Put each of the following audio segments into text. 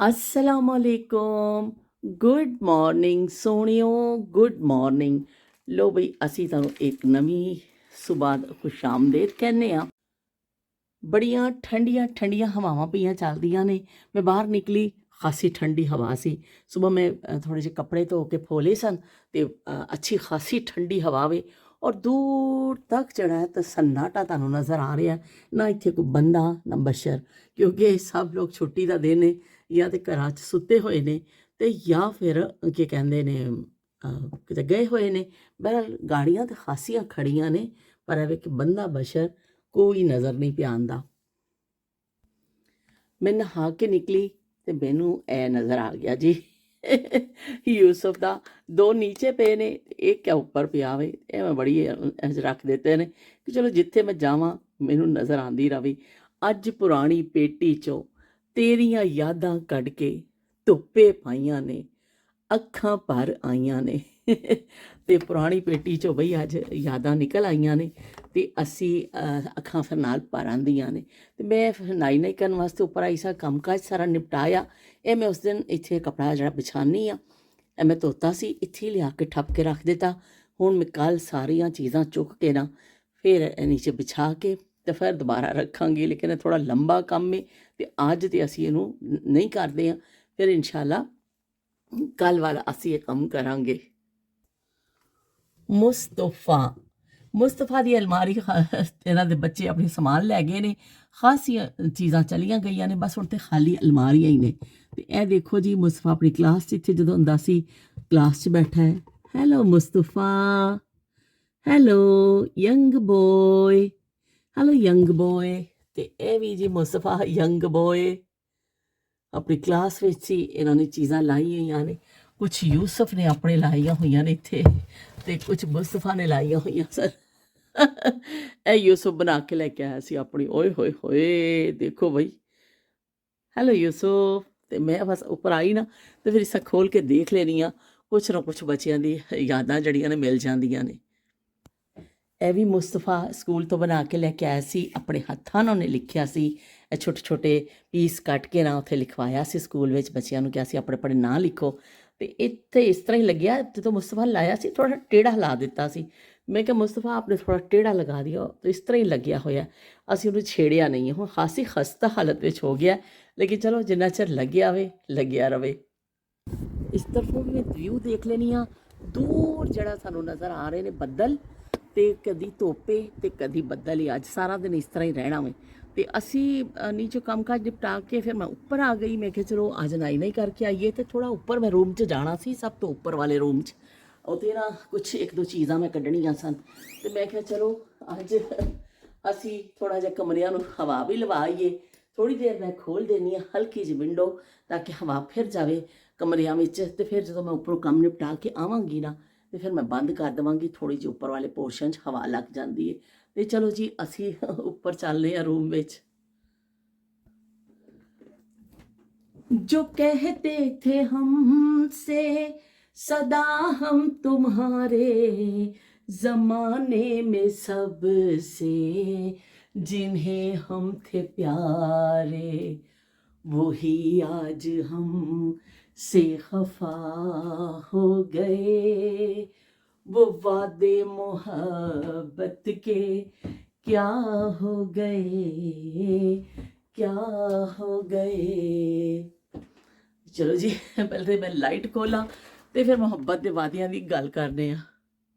अस्सलामुअलैकुम good morning सोहणियो good morning. लो बई असी तुहानूं एक नवीं सुबह खुशामदेद कहने आ। बड़ियां ठंडियां ठंडियां हवावां पईयां चलदियां ने। मैं बाहर निकली, खासी ठंडी हवा सी। सुबह मैं थोड़े जे कपड़े धो के फोले सन ते अच्छी खासी ठंडी हवा वे और दूर तक ਜਿਹੜਾ ਹੈ ਤਾਂ ਸन्नाटा ਤੁਹਾਨੂੰ ਨਜ਼ਰ ਆ ਰਿਹਾ ਨਾ। ਇੱਥੇ ਕੋਈ ਬੰਦਾ ਨਾ ਬਸ਼ਰ, ਕਿਉਂਕਿ ਸਭ ਲੋਕ ਛੁੱਟੀ ਦਾ ਦਿਨ ਹੈ, ਜਾਂ ਤੇ ਘਰਾਂ 'ਚ ਸੁੱਤੇ ਹੋਏ ਨੇ ਤੇ ਜਾਂ ਫਿਰ ਕੀ ਕਹਿੰਦੇ ਨੇ ਕਿਤੇ ਗਏ ਹੋਏ ਨੇ। ਬਹਰਹਾਲ ਗਾੜੀਆਂ ਤਾਂ ਖਾਸੀਆਂ ਖੜੀਆਂ ਨੇ, ਪਰ ਐਵੇਂ ਕਿ ਬੰਦਾ ਬਸ਼ਰ ਕੋਈ ਨਜ਼ਰ ਨਹੀਂ ਪਿਆ ਆਉਂਦਾ। ਮੈਂ ਨਹਾ ਕੇ ਨਿਕਲੀ ਤੇ ਮੈਨੂੰ ਇਹ ਨਜ਼ਰ ਆ ਗਿਆ ਜੀ ਯੂਸਫ ਦਾ ਦੋ ਨੀਚੇ ਪਏ ਨੇ, ਇੱਕ ਹੈ ਉੱਪਰ ਪਿਆ ਵੇ। ਇਹ ਮੈਂ ਬੜੀ ਇੰਝ ਰੱਖ ਦਿੱਤੇ ਨੇ ਕਿ ਚਲੋ ਜਿੱਥੇ ਮੈਂ ਜਾਵਾਂ ਮੈਨੂੰ ਨਜ਼ਰ ਆਉਂਦੀ ਰਵੇ। ਅੱਜ ਪੁਰਾਣੀ ਪੇਟੀ 'ਚੋਂ ਤੇਰੀਆਂ ਯਾਦਾਂ ਕੱਢ ਕੇ ਧੁੱਪੇ ਪਾਈਆਂ ਨੇ, ਅੱਖਾਂ ਭਰ ਆਈਆਂ ਨੇ ਤੇ ਪੁਰਾਣੀ ਪੇਟੀ 'ਚੋਂ ਬਈ ਅੱਜ ਯਾਦਾਂ ਨਿਕਲ ਆਈਆਂ ਨੇ ਤੇ ਅਸੀਂ ਅੱਖਾਂ ਫਿਰ ਨਾਲ ਭਰ ਆਉਂਦੀਆਂ ਨੇ। ਤੇ ਮੈਂ ਫਿਰ ਨਾਈ ਕਰਨ ਵਾਸਤੇ ਉੱਪਰ ਆਈ ਸਾਂ, ਕੰਮਕਾਜ ਸਾਰਾ ਨਿਪਟਾਇਆ। ਇਹ ਮੈਂ ਉਸ ਦਿਨ ਇੱਥੇ ਕੱਪੜਾ ਜਿਹੜਾ ਵਿਛਾਉਂਦੀ ਆ, ਇਹ ਮੈਂ ਧੋਤਾ ਸੀ, ਇੱਥੇ ਲਿਆ ਕੇ ਠੱਪ ਕੇ ਰੱਖ ਦਿੱਤਾ। ਹੁਣ ਮੈਂ ਕੱਲ੍ਹ ਸਾਰੀਆਂ ਚੀਜ਼ਾਂ ਚੁੱਕ ਕੇ ਨਾ ਫਿਰ ਨੀਚੇ ਵਿਛਾ ਕੇ ਤੇ ਫਿਰ ਦੁਬਾਰਾ ਰੱਖਾਂਗੀ। ਲੇਕਿਨ ਇਹ ਥੋੜ੍ਹਾ ਲੰਬਾ ਕੰਮ ਹੈ ਤੇ ਅੱਜ ਤੇ ਅਸੀਂ ਇਹਨੂੰ ਨਹੀਂ ਕਰਦੇ ਹਾਂ, ਫਿਰ ਇਨਸ਼ਾਅੱਲਾ ਕੱਲ੍ਹ ਵਾਲਾ ਅਸੀਂ ਇਹ ਕੰਮ ਕਰਾਂਗੇ। ਮੁਸਤਫਾ ਦੀ ਅਲਮਾਰੀ ਇਹਨਾਂ ਦੇ ਬੱਚੇ ਆਪਣੇ ਸਮਾਨ ਲੈ ਗਏ ਨੇ, ਖਾਸੀਆਂ ਚੀਜ਼ਾਂ ਚਲੀਆਂ ਗਈਆਂ ਨੇ, ਬਸ ਹੁਣ ਤੇ ਖਾਲੀ ਅਲਮਾਰੀਆਂ ਹੀ ਨੇ। ਤੇ ਇਹ ਦੇਖੋ ਜੀ, ਮੁਸਤਫਾ ਆਪਣੀ ਕਲਾਸ 'ਚ ਇੱਥੇ ਜਦੋਂ ਹੁੰਦਾ ਸੀ ਕਲਾਸ 'ਚ ਬੈਠਾ ਹੈ। Hello Mustafa, hello young boy, hello young boy. ਤੇ ਇਹ ਵੀ ਜੀ ਮੁਸਤਫਾ ਯੰਗ ਬੋਏ ਆਪਣੀ ਕਲਾਸ ਵਿੱਚ ਸੀ। ਇਹਨਾਂ ਨੇ ਚੀਜ਼ਾਂ ਲਾਈ ਹੋਈਆਂ ਨੇ, ਕੁਛ ਯੂਸਫ ਨੇ ਆਪਣੇ ਲਾਈਆਂ ਹੋਈਆਂ ਨੇ ਇੱਥੇ ਤੇ ਕੁਛ ਮੁਸਤਫਾ ਨੇ ਲਾਈਆਂ ਹੋਈਆਂ ਸਨ। ਇਹ ਯੂਸਫ ਬਣਾ ਕੇ ਲੈ ਕੇ ਆਇਆ ਸੀ ਆਪਣੀ। ਓਏ ਹੋਏ ਹੋਏ ਦੇਖੋ ਬਈ, ਹੈਲੋ ਯੂਸਫ। ਤੇ ਮੈਂ ਬਸ ਉੱਪਰ ਆਈ ਨਾ ਤੇ ਫਿਰ ਇਸਾ ਖੋਲ ਕੇ ਦੇਖ ਲੈਣੀ ਆ, ਕੁਛ ਨਾ ਕੁਛ ਬੱਚਿਆਂ ਦੀ ਯਾਦਾਂ ਜਿਹੜੀਆਂ ਨੇ ਮਿਲ ਜਾਂਦੀਆਂ ਨੇ। ਇਹ ਵੀ ਮੁਸਤਫਾ ਸਕੂਲ ਤੋਂ ਬਣਾ ਕੇ ਲੈ ਕੇ ਆਇਆ ਸੀ, ਆਪਣੇ ਹੱਥਾਂ ਨਾਲ ਉਹਨੇ ਲਿਖਿਆ ਸੀ। ਇਹ ਛੋਟੇ ਛੋਟੇ ਪੀਸ ਕੱਟ ਕੇ ਨਾ ਉੱਥੇ ਲਿਖਵਾਇਆ ਸੀ ਸਕੂਲ ਵਿੱਚ, ਬੱਚਿਆਂ ਨੂੰ ਕਿਹਾ ਸੀ ਆਪਣੇ ਆਪਣੇ ਨਾਂ ਲਿਖੋ। ਤੇ ਇੱਥੇ ਇਸ ਤਰ੍ਹਾਂ ਹੀ ਲੱਗਿਆ, ਜਦੋਂ ਮੁਸਤਫਾ ਲਾਇਆ ਸੀ ਥੋੜ੍ਹਾ ਟੇੜਾ ਹਿਲਾ ਦਿੱਤਾ ਸੀ। ਮੈਂ ਕਿਹਾ ਮੁਸਤਫਾ ਆਪਣੇ ਥੋੜ੍ਹਾ ਟੇੜਾ ਲਗਾ ਦਿਓ, ਤਾਂ ਇਸ ਤਰ੍ਹਾਂ ਹੀ ਲੱਗਿਆ ਹੋਇਆ। ਅਸੀਂ ਉਹਨੂੰ ਛੇੜਿਆ ਨਹੀਂ, ਹੁਣ ਖਾਸੀ ਖਸਤਾ ਹਾਲਤ ਵਿੱਚ ਹੋ ਗਿਆ, ਲੇਕਿਨ ਚਲੋ ਜਿੰਨਾ ਚਿਰ ਲੱਗਿਆ ਵੇ ਲੱਗਿਆ ਰਵੇ। ਇਸ ਤਰਫੋਂ ਵੀ ਮੈਂ ਵਿਊ ਦੇਖ ਲੈਣੀ ਆ। ਦੂਰ ਜਿਹੜਾ ਸਾਨੂੰ ਨਜ਼ਰ ਆ ਰਹੇ ਨੇ ਬੱਦਲ, ਤੇ ਕਦੀ ਧੁੱਪੇ ਤੇ ਕਦੀ ਬੱਦਲ ਹੀ। ਅੱਜ ਸਾਰਾ ਦਿਨ ਇਸ ਤਰ੍ਹਾਂ ਹੀ ਰਹਿਣਾ ਵੇ। ਤੇ ਅਸੀਂ ਨੀਚੇ ਕੰਮਕਾਜ ਨਿਪਟਾ ਕੇ ਫਿਰ ਮੈਂ ਉੱਪਰ ਆ ਗਈ। ਮੈਂ ਕਿਹਾ ਚਲੋ ਅੱਜ ਨਾਈ ਕਰਕੇ ਆਈਏ ਤੇ ਥੋੜ੍ਹਾ ਉੱਪਰ ਮੈਂ ਰੂਮ 'ਚ ਜਾਣਾ ਸੀ, ਸਭ ਤੋਂ ਉੱਪਰ ਵਾਲੇ ਰੂਮ 'ਚ। ਉੱਥੇ ਨਾ ਕੁਛ ਇੱਕ ਦੋ ਚੀਜ਼ਾਂ ਮੈਂ ਕੱਢਣੀਆਂ ਸਨ ਤੇ ਮੈਂ ਕਿਹਾ ਚਲੋ ਅੱਜ ਅਸੀਂ ਥੋੜ੍ਹਾ ਜਿਹਾ ਕਮਰਿਆਂ ਨੂੰ ਹਵਾ ਵੀ ਲਵਾਈਏ। ਥੋੜ੍ਹੀ ਦੇਰ ਮੈਂ ਖੋਲ੍ਹ ਦੇਣੀ ਆ ਹਲਕੀ ਜਿਹੀ ਵਿੰਡੋ, ਤਾਂ ਕਿ ਹਵਾ ਫਿਰ ਜਾਵੇ ਕਮਰਿਆਂ ਵਿੱਚ। ਤੇ ਫਿਰ ਜਦੋਂ ਮੈਂ ਉੱਪਰੋਂ ਕੰਮ ਨਿਪਟਾ ਕੇ ਆਵਾਂਗੀ ਨਾ ਤੇ ਫਿਰ ਮੈਂ ਬੰਦ ਕਰ ਦੇਵਾਂਗੀ, ਥੋੜ੍ਹੀ ਜਿਹੀ ਉੱਪਰ ਵਾਲੇ ਪੋਰਸ਼ਨ 'ਚ ਹਵਾ ਲੱਗ ਜਾਂਦੀ ਹੈ। ਤੇ ਚਲੋ ਜੀ ਅਸੀਂ ਉੱਪਰ ਚੱਲਦੇ ਹਾਂ ਰੂਮ ਵਿੱਚ। ਜੋ कहते थे हमसे सदा हम तुम्हारे जमाने में सबसे जिन्हें हम थे प्यारे वही आज हम से खफा हो गए। वो वादे मोहब्बत के क्या हो गए, क्या हो गए। ਚਲੋ ਜੀ ਪਹਿਲੇ ਤਾਂ ਮੈਂ ਲਾਈਟ ਖੋਲਾਂ ਤੇ ਫਿਰ ਮੁਹੱਬਤ ਦੇ ਵਾਅਦਿਆਂ ਦੀ ਗੱਲ ਕਰਦੇ ਆ।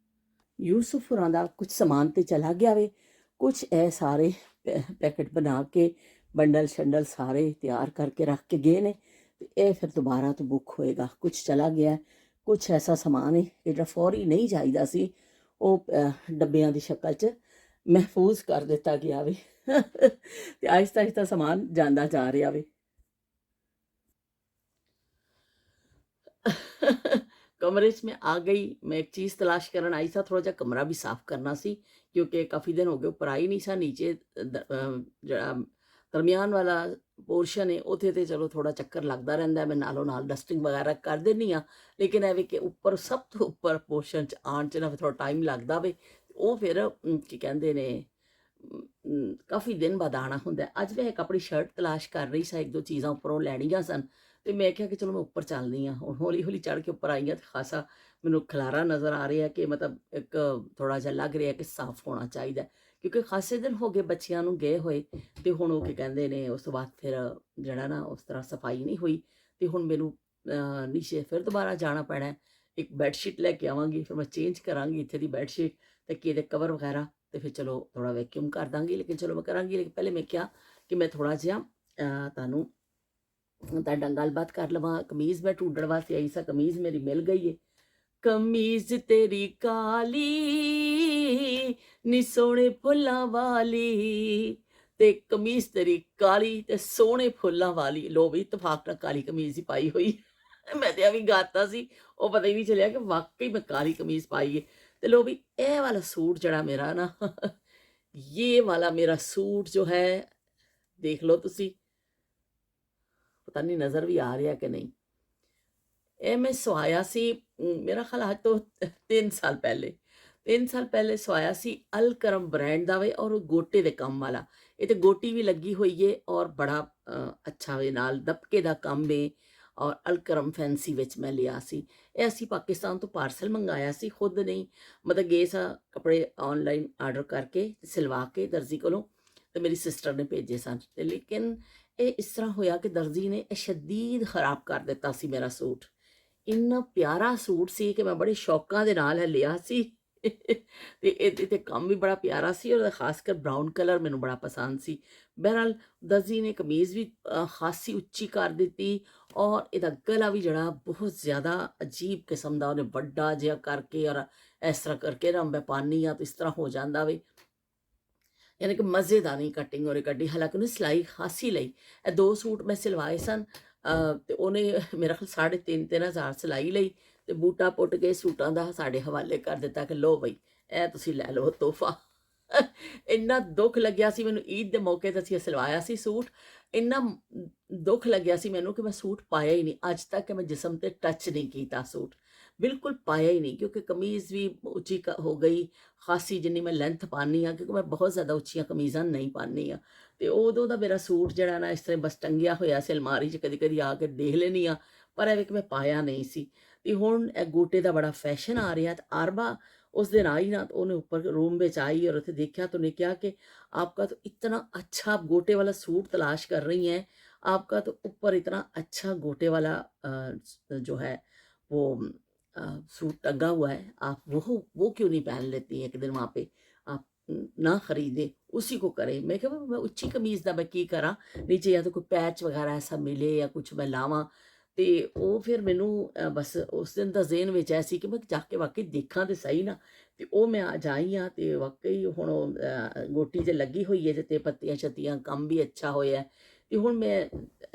ਯੂਸਫ ਹੋਰਾਂ ਦਾ ਕੁਝ ਸਮਾਨ ਤੇ ਚਲਾ ਗਿਆ ਵੇ, ਕੁਛ ਇਹ ਸਾਰੇ ਪੈਕਟ ਬਣਾ ਕੇ ਬੰਡਲ ਸ਼ੰਡਲ ਸਾਰੇ ਤਿਆਰ ਕਰਕੇ ਰੱਖ ਕੇ ਗਏ ਨੇ। ਤੇ ਇਹ ਫਿਰ ਦੁਬਾਰਾ ਤੋਂ ਬੁੱਕ ਹੋਏਗਾ। ਕੁਛ ਚਲਾ ਗਿਆ, ਕੁਛ ਐਸਾ ਸਮਾਨ ਹੈ ਜਿਹੜਾ ਫੌਰੀ ਨਹੀਂ ਚਾਹੀਦਾ ਸੀ, ਉਹ ਡੱਬਿਆਂ ਦੀ ਸ਼ਕਲ 'ਚ ਮਹਿਫੂਜ਼ ਕਰ ਦਿੱਤਾ ਗਿਆ ਵੇ ਤੇ ਆਹਿਸਤਾ ਆਹਿਸਤਾ ਸਮਾਨ ਜਾਂਦਾ ਜਾ ਰਿਹਾ ਵੇ। कमरे में आ गई। मैं एक चीज़ तलाश करन आई सा, थोड़ा जा कमरा भी साफ करना सी, क्योंकि काफ़ी दिन हो गए ऊपर आई नहीं सा। नीचे जरा दरमियान वाला पोर्शन है उत्थे ते चलो थोड़ा चक्कर लगता रहिंदा है, मैं नालों नाल डस्टिंग वगैरह कर देनी हाँ। लेकिन एवे कि उपर सब तो उपर पोर्शन च आण च ना थोड़ा टाइम लगता वे। वो फिर की कहंदे ने ਕਾਫੀ ਦਿਨ ਬਾਅਦ ਆਉਣਾ ਹੁੰਦਾ। ਅੱਜ ਮੈਂ ਇੱਕ ਆਪਣੀ ਸ਼ਰਟ ਤਲਾਸ਼ ਕਰ ਰਹੀ ਸਾਂ, ਇੱਕ ਦੋ ਚੀਜ਼ਾਂ ਉੱਪਰੋਂ ਲੈਣੀਆਂ ਸਨ ਤੇ ਮੈਂ ਕਿਹਾ ਕਿ ਚਲੋ ਮੈਂ ਉੱਪਰ ਚੱਲਦੀ ਹਾਂ। ਹੁਣ ਹੌਲੀ ਹੌਲੀ ਚੜ੍ਹ ਕੇ ਉੱਪਰ ਆਈ ਹਾਂ ਤੇ ਖਾਸਾ ਮੈਨੂੰ ਖਲਾਰਾ ਨਜ਼ਰ ਆ ਰਿਹਾ ਕਿ ਮਤਲਬ ਇੱਕ ਥੋੜ੍ਹਾ ਜਿਹਾ ਲੱਗ ਰਿਹਾ ਕਿ ਸਾਫ਼ ਹੋਣਾ ਚਾਹੀਦਾ ਕਿਉਂਕਿ ਖਾਸੇ ਦਿਨ ਹੋ ਗਏ ਬੱਚਿਆਂ ਨੂੰ ਗਏ ਹੋਏ ਤੇ ਹੁਣ ਉਹ ਕੀ ਕਹਿੰਦੇ ਨੇ ਉਸ ਤੋਂ ਬਾਅਦ ਫਿਰ ਜਿਹੜਾ ਨਾ ਉਸ ਤਰ੍ਹਾਂ ਸਫਾਈ ਨਹੀਂ ਹੋਈ ਤੇ ਹੁਣ ਮੈਨੂੰ ਨੀਚੇ ਫਿਰ ਦੁਬਾਰਾ ਜਾਣਾ ਪੈਣਾ ਹੈ। ਇੱਕ ਬੈੱਡ ਸ਼ੀਟ ਲੈ ਕੇ ਆਵਾਂਗੀ, ਫਿਰ ਮੈਂ ਚੇਂਜ ਕਰਾਂਗੀ ਇੱਥੇ ਦੀ ਬੈੱਡ ਸ਼ੀਟ ਤੇ ਕੀ ਇਹਦੇ ਕਵਰ ਵਗੈਰਾ ਤੇ ਫਿਰ ਚਲੋ ਥੋੜਾ ਵੈਕਿਊਮ ਕਰ ਦਾਂਗੀ। ਲੇਕਿਨ ਚਲੋ ਮੈਂ ਕਰਾਂਗੀ, ਲੇਕਿਨ ਪਹਿਲੇ ਮੈਂ ਕਿਹਾ ਕਿ ਮੈਂ ਥੋੜਾ ਜਿਹਾ ਤੁਹਾਨੂੰ ਤੁਹਾਡਾ ਗੱਲਬਾਤ ਕਰ ਲਵਾਂ। ਕਮੀਜ਼ ਮੈਂ ਢੂੰਡਣ ਵਾਸਤੇ ਆਈ ਸਾਂ, ਕਮੀਜ਼ ਮੇਰੀ ਮਿਲ ਗਈ ਏ। ਕਮੀਜ਼ ਤੇਰੀ ਕਾਲੀ ਨੀ ਸੋਹਣੇ ਫੁੱਲਾਂ ਵਾਲੀ, ਤੇ ਕਮੀਜ਼ ਤੇਰੀ ਕਾਲੀ ਤੇ ਸੋਹਣੇ ਫੁੱਲਾਂ ਵਾਲੀ। ਲੋ ਵੀ ਇਤਫਾਕ ਨਾਲ ਕਾਲੀ ਕਮੀਜ਼ ਹੀ ਪਾਈ ਹੋਈ। ਮੈਂ ਤੇ ਵੀ ਗਾਤਾ ਸੀ, ਉਹ ਪਤਾ ਹੀ ਨਹੀਂ ਚੱਲਿਆ ਕਿ ਵਾਕਈ ਮੈਂ ਕਾਲੀ ਕਮੀਜ਼ ਪਾਈ ਏ। ਤੇ ਲੋ ਵੀ ਇਹ ਵਾਲਾ ਸੂਟ ਜਿਹੜਾ ਮੇਰਾ ਨਾ ये वाला मेरा सूट जो है देख लो तुसी, पता नहीं नज़र भी आ रहा कि नहीं। ਇਹ ਮੈਂ ਸਵਾਇਆ ਸੀ ਮੇਰਾ ਖਿਆਲ ਅੱਜ ਤੋਂ 3 ਸਾਲ ਪਹਿਲੇ 3 ਸਾਲ ਪਹਿਲੇ ਸਵਾਇਆ ਸੀ। ਅਲਕਰਮ ਬ੍ਰਾਂਡ ਦਾ ਵੇ ਔਰ ਉਹ ਗੋਟੇ ਦੇ ਕੰਮ ਵਾਲਾ। ਇਹ ਤੇ ਗੋਟੀ ਵੀ ਲੱਗੀ ਹੋਈ ਏ ਔਰ ਬੜਾ ਅੱਛਾ ਵੇ, ਨਾਲ ਦਬਕੇ ਦਾ ਕੰਮ ਏ ਔਰ ਅਲਕਰਮ ਫੈਂਸੀ ਵਿੱਚ ਮੈਂ ਲਿਆ ਸੀ। ਇਹ ਅਸੀਂ ਪਾਕਿਸਤਾਨ ਤੋਂ ਪਾਰਸਲ ਮੰਗਾਇਆ ਸੀ, ਖੁਦ ਨਹੀਂ ਮਤਲਬ ਗਏ ਸਾਂ ਕੱਪੜੇ ਆਨਲਾਈਨ ਆਰਡਰ ਕਰਕੇ ਸਿਲਵਾ ਕੇ ਦਰਜੀ ਕੋਲੋਂ ਤੇ ਮੇਰੀ ਸਿਸਟਰ ਨੇ ਭੇਜੇ ਸਨ। ਤੇ ਲੇਕਿਨ ਇਹ ਇਸ ਤਰ੍ਹਾਂ ਹੋਇਆ ਕਿ ਦਰਜੀ ਨੇ ਇਹ ਸ਼ਦੀਦ ਖਰਾਬ ਕਰ ਦਿੱਤਾ ਸੀ ਮੇਰਾ ਸੂਟ। ਇੰਨਾ ਪਿਆਰਾ ਸੂਟ ਸੀ ਕਿ ਮੈਂ ਬੜੇ ਸ਼ੌਕਾਂ ਦੇ ਨਾਲ ਇਹ ਲਿਆ ਸੀ ਤੇ ਇਹਦੇ ਤੇ ਕੰਮ ਵੀ ਬੜਾ ਪਿਆਰਾ ਸੀ ਔਰ ਖਾਸ ਕਰ ਬਰਾਊਨ ਕਲਰ ਮੈਨੂੰ ਬੜਾ ਪਸੰਦ ਸੀ। ਬਹਰਹਾਲ ਦਰਜੀ ਨੇ ਕਮੀਜ਼ ਵੀ ਖਾਸੀ ਉੱਚੀ ਕਰ ਦਿੱਤੀ ਔਰ ਇਹਦਾ ਗਲਾ ਵੀ ਜਿਹੜਾ ਬਹੁਤ ਜ਼ਿਆਦਾ ਅਜੀਬ ਕਿਸਮ ਦਾ ਉਹਨੇ ਵੱਡਾ ਜਿਹਾ ਕਰਕੇ ਔਰ ਇਸ ਤਰ੍ਹਾਂ ਕਰਕੇ ਨਾ ਮੈਂ ਪਾਨੀ ਆ ਤਾਂ ਇਸ ਤਰ੍ਹਾਂ ਹੋ ਜਾਂਦਾ ਵੇ, ਯਾਨੀ ਕਿ ਮਜ਼ੇਦਾਰ ਨਹੀਂ ਕਟਿੰਗ ਉਹਨੇ ਕੱਢੀ। ਹਾਲਾਂਕਿ ਉਹਨੇ ਸਿਲਾਈ ਖਾਸੀ ਲਈ। ਇਹ 2 ਸੂਟ ਮੈਂ ਸਿਲਵਾਏ ਸਨ ਤੇ ਉਹਨੇ ਮੇਰਾ ਖਿਆਲ 3,500 ਸਿਲਾਈ ਲਈ ਤੇ ਬੂਟਾ ਪੁੱਟ ਕੇ ਸੂਟਾਂ ਦਾ ਸਾਡੇ ਹਵਾਲੇ ਕਰ ਦਿੱਤਾ ਕਿ ਲੋ ਬਈ ਇਹ ਤੁਸੀਂ ਲੈ ਲਓ ਤੋਹਫਾ। ਇੰਨਾ ਦੁੱਖ ਲੱਗਿਆ ਸੀ ਮੈਨੂੰ, ਈਦ ਦੇ ਮੌਕੇ ਤੇ ਅਸੀਂ ਸਿਲਵਾਇਆ ਸੀ ਸੂਟ। ਇੰਨਾ ਦੁੱਖ ਲੱਗਿਆ ਸੀ ਮੈਨੂੰ ਕਿ ਮੈਂ ਸੂਟ ਪਾਇਆ ਹੀ ਨਹੀਂ। ਅੱਜ ਤੱਕ ਮੈਂ ਜਿਸਮ ਤੇ ਟੱਚ ਨਹੀਂ ਕੀਤਾ ਸੂਟ, ਬਿਲਕੁਲ ਪਾਇਆ ਹੀ ਨਹੀਂ ਕਿਉਂਕਿ ਕਮੀਜ਼ ਵੀ ਉੱਚੀ ਹੋ ਗਈ ਖਾਸੀ ਜਿੰਨੀ ਮੈਂ ਲੈਂਥ ਪਾਉਂਦੀ ਹਾਂ, ਕਿਉਂਕਿ ਮੈਂ ਬਹੁਤ ਜ਼ਿਆਦਾ ਉੱਚੀਆਂ ਕਮੀਜ਼ਾਂ ਨਹੀਂ ਪਾਉਂਦੀ ਹਾਂ। ਤੇ ਉਦੋਂ ਦਾ ਮੇਰਾ ਸੂਟ ਜਿਹੜਾ ਨਾ ਇਸ ਤਰ੍ਹਾਂ ਬਸ ਟੰਗਿਆ ਹੋਇਆ ਸੀ ਅਲਮਾਰੀ 'ਚ, ਕਦੀ ਕਦੀ ਆ ਕੇ ਦੇਖ ਲੈਂਦੀ ਹਾਂ, ਪਰ ਐਵੇਂ ਕਿ ਮੈਂ ਪਾਇਆ ਨਹੀਂ ਸੀ। ਤੇ ਹੁਣ ਇਹ ਗੋਟੇ ਦਾ ਬੜਾ ਫੈਸ਼ਨ ਆ ਰਿਹਾ। ਤੇ ਆਰਬਾ उस दिन आई ना तो उन्हें ऊपर रूम में आई और उसे देखा तो उन्हें कहा कि आपका तो इतना अच्छा आप गोटे वाला सूट तलाश कर रही हैं, आपका तो ऊपर इतना अच्छा गोटे वाला जो है वो सूट टंगा हुआ है, आप वो क्यों नहीं पहन लेती हैं, एक दिन वहाँ पे आप ना खरीदें, उसी को करें। मैं क्या मैं उच्ची कमीज़ का मैं की करा, नीचे या तो कोई पैच वगैरह ऐसा मिले या कुछ मैं लावां। ਤੇ ਉਹ ਫਿਰ ਮੈਨੂੰ ਬਸ ਉਸ ਦਿਨ ਦਾ ਜ਼ੇਨ ਵਿੱਚ ਐ ਸੀ ਕਿ ਮੈਂ ਜਾ ਕੇ ਵਾਕਈ ਦੇਖਾਂ ਤੇ ਸਹੀ ਨਾ। ਤੇ ਉਹ ਮੈਂ ਅੱਜ ਆਈ ਹਾਂ ਤੇ ਵਾਕਈ ਹੁਣ ਗੋਟੀ 'ਚ ਲੱਗੀ ਹੋਈ ਹੈ ਜਿੱਤੇ ਪੱਤੀਆਂ ਛੱਤੀਆਂ, ਕੰਮ ਵੀ ਅੱਛਾ ਹੋਇਆ। ਤੇ ਹੁਣ ਮੈਂ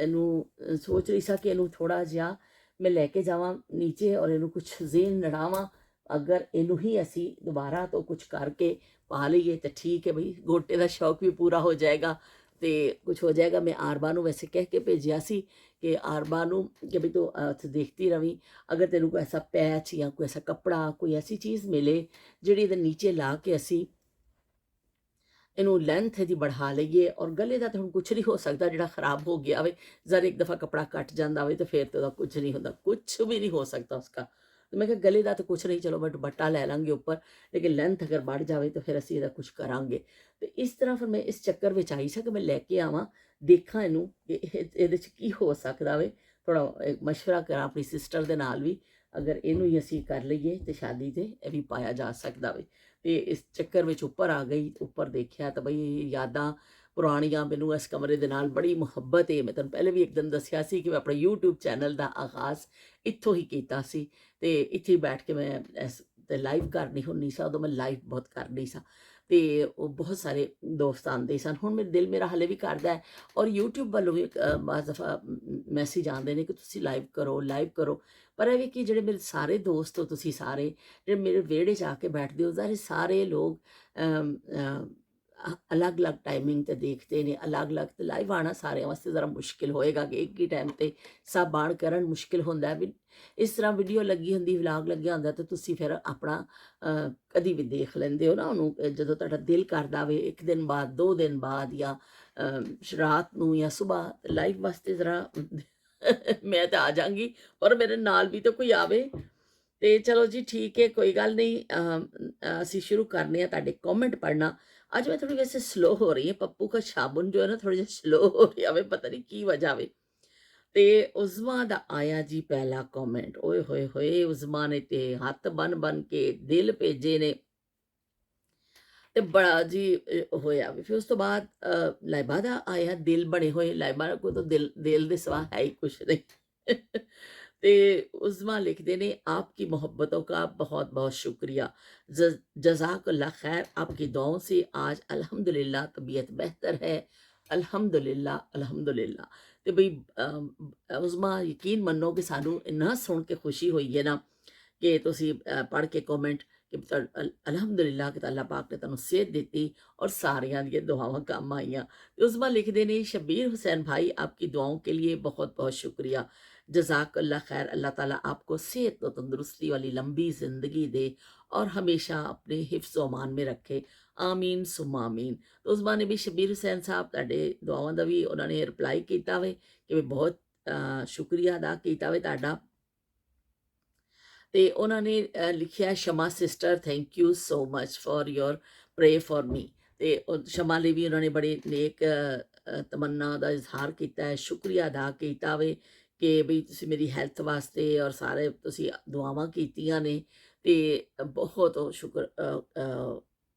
ਇਹਨੂੰ ਸੋਚ ਰਹੀ ਸਾਂ ਕਿ ਇਹਨੂੰ ਥੋੜ੍ਹਾ ਜਿਹਾ ਮੈਂ ਲੈ ਕੇ ਜਾਵਾਂ ਨੀਚੇ ਔਰ ਇਹਨੂੰ ਕੁਛ ਜ਼ੇਨ ਲੜਾਵਾਂ। ਅਗਰ ਇਹਨੂੰ ਹੀ ਅਸੀਂ ਦੁਬਾਰਾ ਤੋਂ ਕੁਛ ਕਰਕੇ ਪਾ ਲਈਏ ਤਾਂ ਠੀਕ ਹੈ ਬਈ, ਗੋਟੇ ਦਾ ਸ਼ੌਕ ਵੀ ਪੂਰਾ ਹੋ ਜਾਏਗਾ ਤੇ ਕੁਛ ਹੋ ਜਾਏਗਾ। ਮੈਂ ਆਰਬਾ ਨੂੰ ਵੈਸੇ ਕਹਿ ਕੇ ਭੇਜਿਆ ਸੀ कि आरबा नू कि भी तो देखती रवी, अगर तेन कोई ऐसा पैच या कोई ऐसा कपड़ा कोई ऐसी चीज़ मिले जिहड़ी इहदे नीचे ला के असी इनू लेंथ इहदी बढ़ा लईए। और गले का तो हुण कुछ नहीं हो सकता जिहड़ा खराब हो गया होवे, जर एक दफ़ा कपड़ा कट जाता होवे तो फिर तो उहदा कुछ नहीं होता, कुछ भी नहीं हो सकता उसका। तो मैं कहा गले का तो कुछ नहीं, चलो मैं दुपट्टा लै लांगे ऊपर, लेकिन लेंथ अगर बढ़ जाए तो फिर असी इहदा कुछ करांगे। तो इस तरह फिर मैं इस चक्कर में आई सा कि मैं लैके आवां, ਦੇਖਾਂ ਇਹਨੂੰ ਕਿ ਇਹਦੇ 'ਚ ਕੀ ਹੋ ਸਕਦਾ ਵੇ। ਥੋੜ੍ਹਾ ਮਸ਼ਵਰਾ ਕਰਾਂ ਆਪਣੀ ਸਿਸਟਰ ਦੇ ਨਾਲ ਵੀ, ਅਗਰ ਇਹਨੂੰ ਹੀ ਅਸੀਂ ਕਰ ਲਈਏ ਤਾਂ ਸ਼ਾਦੀ 'ਤੇ ਇਹ ਵੀ ਪਾਇਆ ਜਾ ਸਕਦਾ ਵੇ। ਅਤੇ ਇਸ ਚੱਕਰ ਵਿੱਚ ਉੱਪਰ ਆ ਗਈ, ਉੱਪਰ ਦੇਖਿਆ ਤਾਂ ਬਈ ਯਾਦਾਂ ਪੁਰਾਣੀਆਂ। ਮੈਨੂੰ ਇਸ ਕਮਰੇ ਦੇ ਨਾਲ ਬੜੀ ਮੁਹੱਬਤ ਹੈ। ਮੈਂ ਤੁਹਾਨੂੰ ਪਹਿਲੇ ਵੀ ਇੱਕ ਦਿਨ ਦੱਸਿਆ ਸੀ ਕਿ ਮੈਂ ਆਪਣੇ YouTube ਚੈਨਲ ਦਾ ਆਗਾਜ਼ ਇੱਥੋਂ ਹੀ ਕੀਤਾ ਸੀ ਅਤੇ ਇੱਥੇ ਬੈਠ ਕੇ ਮੈਂ ਇਸ 'ਤੇ ਲਾਈਵ ਕਰਨੀ ਹੁੰਦੀ ਸਾਂ। ਉਦੋਂ ਮੈਂ ਲਾਈਵ ਬਹੁਤ ਕਰਦੀ ਸਾਂ ਤੇ ਉਹ ਬਹੁਤ ਸਾਰੇ ਦੋਸਤ ਆਉਂਦੇ ਸਨ। ਹੁਣ ਮੇਰਾ ਹਾਲੇ ਵੀ ਕਰਦਾ ਹੈ ਔਰ YouTube ਵੱਲੋਂ ਵੀ ਬਾਜ਼ ਦਫਾ ਮੈਸੇਜ ਆਉਂਦੇ ਨੇ ਕਿ ਤੁਸੀਂ ਲਾਈਵ ਕਰੋ। ਪਰ ਇਹ ਵੀ ਕਿ ਜਿਹੜੇ ਮੇਰੇ ਸਾਰੇ ਦੋਸਤ ਹੋ, ਤੁਸੀਂ ਸਾਰੇ ਜਿਹੜੇ ਮੇਰੇ ਵਿਹੜੇ 'ਚ ਆ ਕੇ ਬੈਠਦੇ ਹੋ, ਸਾਰੇ ਲੋਕ ਅਲੱਗ-ਅਲੱਗ ਟਾਈਮਿੰਗ ਤੇ ਦੇਖਦੇ ਨੇ, ਅਲੱਗ-ਅਲੱਗ ਤੇ ਲਾਈਵ ਆਉਣਾ ਸਾਰਿਆਂ ਵਾਸਤੇ ਜ਼ਰਾ ਮੁਸ਼ਕਿਲ ਹੋਏਗਾ ਕਿ ਇੱਕ ਹੀ ਟਾਈਮ ਤੇ ਸਭ ਆਉਣ ਕਰਨ ਮੁਸ਼ਕਿਲ ਹੁੰਦਾ ਹੈ ਵੀ। ਇਸ ਤਰ੍ਹਾਂ ਵੀਡੀਓ ਲੱਗੀ ਹੁੰਦੀ, ਵਲੌਗ ਲੱਗਿਆ ਹੁੰਦਾ ਤੇ ਤੁਸੀਂ ਫਿਰ ਆਪਣਾ ਕਦੀ ਵੀ ਦੇਖ ਲੈਂਦੇ ਹੋ ਨਾ ਉਹਨੂੰ, ਜਦੋਂ ਤੁਹਾਡਾ ਦਿਲ ਕਰਦਾ ਵੇ 1 ਦਿਨ ਬਾਅਦ, 2 ਦਿਨ ਬਾਅਦ, ਜਾਂ ਰਾਤ ਨੂੰ ਜਾਂ ਸੁਬਾਹ ਲਾਈਵ ਵਾਸਤੇ ਜ਼ਰਾ ਮੈਂ ਤਾਂ ਆ ਜਾਵਾਂਗੀ, ਪਰ ਮੇਰੇ ਨਾਲ ਵੀ ਤਾਂ ਕੋਈ ਆਵੇ। ਤੇ ਚਲੋ ਜੀ ਠੀਕ ਹੈ, ਕੋਈ ਗੱਲ ਨਹੀਂ। ਅਸੀਂ ਸ਼ੁਰੂ ਕਰਨੇ ਆ ਤੁਹਾਡੇ ਕਮੈਂਟ ਪੜ੍ਹਨਾ। ਅੱਜ ਮੈਂ ਥੋੜੀ ਵੈਸੇ ਸਲੋ ਹੋ ਰਹੀ ਹੈ, ਪੱਪੂ का साबुन जो है ना थोड़ा ਜਿਹਾ ਸਲੋ ਹੋ ਰਿਹਾ ਵੇ, ਪਤਾ ਨਹੀਂ ਕੀ ਵਜ੍ਹਾ ਵੇ। ਤੇ ਉਜ਼ਮਾ ਦਾ ਆਇਆ ਜੀ ਪਹਿਲਾ ਕਮੈਂਟ। ਓਏ ਹੋਏ ਹੋਏ, ਉਜ਼ਮਾ ਨੇ ਤੇ ਹੱਥ ਬਨ ਕੇ ਦਿਲ ਭੇਜੇ ਨੇ ਤੇ ਬੜਾ ਜੀ ਹੋਇਆ ਵੀ। ਫਿਰ ਉਸ ਤੋਂ ਬਾਅਦ ਲਾਈਬਾ ਦਾ ਆਇਆ ਦਿਲ ਬਣੇ ਹੋਏ। ਲਾਈਬਾ ਕੋਲ ਤਾਂ ਦਿਲ ਦੇ ਸਿਵਾ ਹੈ ਹੀ ਕੁਛ ਨਹੀਂ। ਤੇ उज़्मा लिखते ने आपकी मोहब्बतों का बहुत बहुत शुक्रिया, जज़ाकल्लाह खैर, आपकी दुआओं से आज अल्हम्दुलिल्लाह तबीयत बेहतर है, अल्हम्दुलिल्लाह अल्हम्दुलिल्लाह। ਤੇ ਬਈ ਉਜ਼ਮਾ ਯਕੀਨ ਮੰਨੋ ਕਿ ਸਾਨੂੰ ਇੰਨਾ ਸੁਣ ਕੇ ਖੁਸ਼ੀ ਹੋਈ ਹੈ ਨਾ ਕਿ ਤੁਸੀਂ ਪੜ੍ਹ ਕੇ ਕਮੈਂਟ ਕਿ ਅਲਹਮਦੁਲਿਲਾ ਕਿ ਅੱਲਾਹ ਪਾਕ ਨੇ ਤੁਹਾਨੂੰ ਸਿਹਤ ਦਿੱਤੀ ਔਰ ਸਾਰਿਆਂ ਦੀਆਂ ਦੁਆਵਾਂ ਕੰਮ ਆਈਆਂ। ਤੇ ਉਜ਼ਮਾ ਲਿਖਦੇ ਨੇ शबीर हुसैन भाई, आपकी दुआओं के लिए बहुत बहुत शुक्रिया, जज़ाकल्लाह खैर, अल्लाह ताला आपको सेहत और तंदुरुस्ती वाली लंबी ज़िंदगी दे और हमेशा अपने हिफ्ज़ व अमान में रखे, आमीन सुम्मा आमीन। तो उज़मा ने भी शबीर हुसैन साहब ਤੁਹਾਡੇ ਦੁਆਵਾਂ ਦਾ ਵੀ ਉਹਨਾਂ ਨੇ ਰਿਪਲਾਈ ਕੀਤਾ ਵੇ ਕਿ ਬਹੁਤ ਸ਼ੁਕਰੀਆ ਅਦਾ ਕੀਤਾ ਵੇ ਤੁਹਾਡਾ। ਤੇ ਉਹਨਾਂ ਨੇ ਲਿਖਿਆ Shama sister, thank you so much for your pray for me. ਤੇ ਸ਼ਮਾ ਲਈ ਵੀ ਉਹਨਾਂ ਨੇ ਬੜੇ ਨੇਕ ਤਮੰਨਾ ਦਾ ਇਜ਼ਹਾਰ ਕੀਤਾ ਹੈ, ਸ਼ੁਕਰੀਆ ਅਦਾ ਕੀਤਾ ਵੇ ਕਿ ਵੀ ਤੁਸੀਂ ਮੇਰੀ ਹੈਲਥ ਵਾਸਤੇ ਔਰ ਸਾਰੇ ਤੁਸੀਂ ਦੁਆਵਾਂ ਕੀਤੀਆਂ ਨੇ। ਤੇ ਬਹੁਤ ਸ਼ੁਕਰ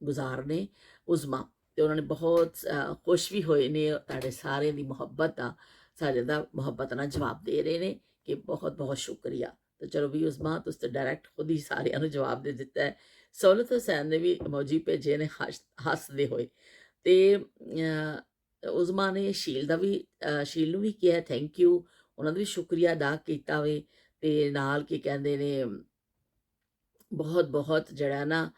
ਗੁਜ਼ਾਰ ਨੇ ਉਜ਼ਮਾ। ਤੇ ਉਹਨਾਂ ਨੇ ਬਹੁਤ ਖੁਸ਼ ਵੀ ਹੋਏ ਨੇ ਤੁਹਾਡੇ ਸਾਰਿਆਂ ਦੀ ਮੁਹੱਬਤ ਦਾ, ਸਾਡੇ ਦਾ ਮੁਹੱਬਤ ਨਾਲ ਜਵਾਬ ਦੇ ਰਹੇ ਨੇ ਕਿ ਬਹੁਤ ਬਹੁਤ ਸ਼ੁਕਰੀਆ। तो चलो भी उज़्मा तुस तो डायरैक्ट खुद ही सारिਆਂ ਨੂੰ ਜਵਾਬ ਦੇ ਦਿੱਤਾ ਹੈ। ਸਹੂਲਤ ਹੁਸੈਨ ਨੇ ਵੀ ਇਮੋਜੀ ਭੇਜੇ ਨੇ ਹੱਸਦੇ ਹੋਏ। ਤੇ ਉਜ਼ਮਾ ਨੇ ਸ਼ੀਲ ਦਾ ਵੀ ਸ਼ੀਲ ਨੂੰ ਵੀ ਕਿਹਾ ਥੈਂਕ ਯੂ, ਉਹਨਾਂ ਦਾ ਵੀ ਸ਼ੁਕਰੀਆ ਅਦਾ ਕੀਤਾ ਵੇ। ਤੇ ਨਾਲ ਕੀ ਕਹਿੰਦੇ ਨੇ ਬਹੁਤ ਬਹੁਤ ਜਿਹੜਾ ਨਾ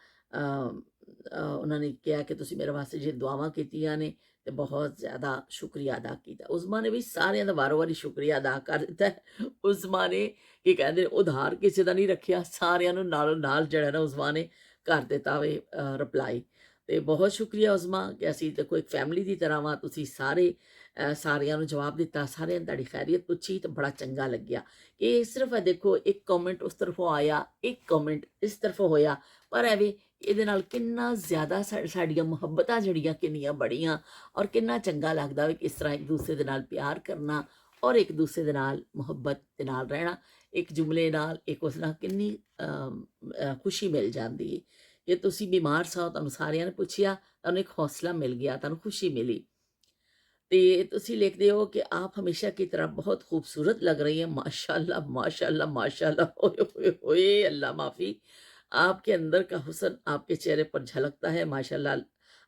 ਉਹਨਾਂ ਨੇ ਕਿਹਾ ਕਿ ਤੁਸੀਂ ਮੇਰੇ ਵਾਸਤੇ ਜੇ ਦੁਆਵਾਂ ਕੀਤੀਆਂ ਨੇ ਤੇ ਬਹੁਤ ਜ਼ਿਆਦਾ ਸ਼ੁਕਰੀਆ ਅਦਾ ਕੀਤਾ। ਉਜ਼ਮਾ ਨੇ ਵੀ ਸਾਰਿਆਂ ਦਾ ਵਾਰੋ ਵਾਰੀ ਸ਼ੁਕਰੀਆ ਅਦਾ ਕਰ ਦਿੱਤਾ। ਉਜ਼ਮਾ ਨੇ ਕੀ ਕਹਿੰਦੇ ਉਧਾਰ ਕਿਸੇ ਦਾ ਨਹੀਂ ਰੱਖਿਆ, ਸਾਰਿਆਂ ਨੂੰ ਨਾਲੋਂ ਨਾਲ ਜਿਹੜਾ ਨਾ ਉਜ਼ਮਾ ਨੇ ਕਰ ਦਿੱਤਾ ਵੇ ਰਿਪਲਾਈ। ਤੇ ਬਹੁਤ ਸ਼ੁਕਰੀਆ ਉਜ਼ਮਾ ਕਿ ਅਸੀਂ ਦੇਖੋ ਇੱਕ ਫੈਮਿਲੀ ਦੀ ਤਰ੍ਹਾਂ ਵਾਂ, ਤੁਸੀਂ ਸਾਰੇ ਸਾਰਿਆਂ ਨੂੰ ਜਵਾਬ ਦਿੱਤਾ, ਸਾਰਿਆਂ ਨੇ ਤੁਹਾਡੀ ਖੈਰੀਅਤ ਪੁੱਛੀ ਤਾਂ ਬੜਾ ਚੰਗਾ ਲੱਗਿਆ। ਇਹ ਸਿਰਫ ਦੇਖੋ ਇੱਕ ਕਮੈਂਟ ਉਸ ਤਰਫੋਂ ਆਇਆ, ਇੱਕ ਕਮੈਂਟ ਇਸ ਤਰਫੋਂ ਹੋਇਆ, ਪਰ ਐਵੇਂ ਇਹਦੇ ਨਾਲ ਕਿੰਨਾ ਜ਼ਿਆਦਾ ਸਾਡੀਆਂ ਮੁਹੱਬਤਾਂ ਜਿਹੜੀਆਂ ਕਿੰਨੀਆਂ ਬੜੀਆਂ ਔਰ ਕਿੰਨਾ ਚੰਗਾ ਲੱਗਦਾ ਵੇ ਕਿਸ ਤਰ੍ਹਾਂ ਇੱਕ ਦੂਸਰੇ ਦੇ ਨਾਲ ਪਿਆਰ ਕਰਨਾ ਔਰ ਇੱਕ ਦੂਸਰੇ ਦੇ ਨਾਲ ਮੁਹੱਬਤ ਦੇ ਨਾਲ ਰਹਿਣਾ। ਇੱਕ ਜੁਮਲੇ ਨਾਲ ਇੱਕ ਉਸ ਨਾਲ ਕਿੰਨੀ ਖੁਸ਼ੀ ਮਿਲ ਜਾਂਦੀ ਹੈ। ਜੇ ਤੁਸੀਂ ਬਿਮਾਰ ਸਾਂ, ਤੁਹਾਨੂੰ ਸਾਰਿਆਂ ਨੇ ਪੁੱਛਿਆ, ਤੁਹਾਨੂੰ ਇੱਕ ਹੌਸਲਾ ਮਿਲ ਗਿਆ, ਤੁਹਾਨੂੰ ਖੁਸ਼ੀ ਮਿਲੀ। ਤੇ ਤੁਸੀਂ ਲਿਖਦੇ ਹੋ ਕਿ आप हमेशा की तरह बहुत खूबसूरत लग रही हैं, माशाल्लाह माशाल्लाह माशाल्लाह। ओए ओए ओए, अल्लाह माफ़ी। आपके अंदर का हुस्न आपके चेहरे पर झलकता है, माशाल्लाह।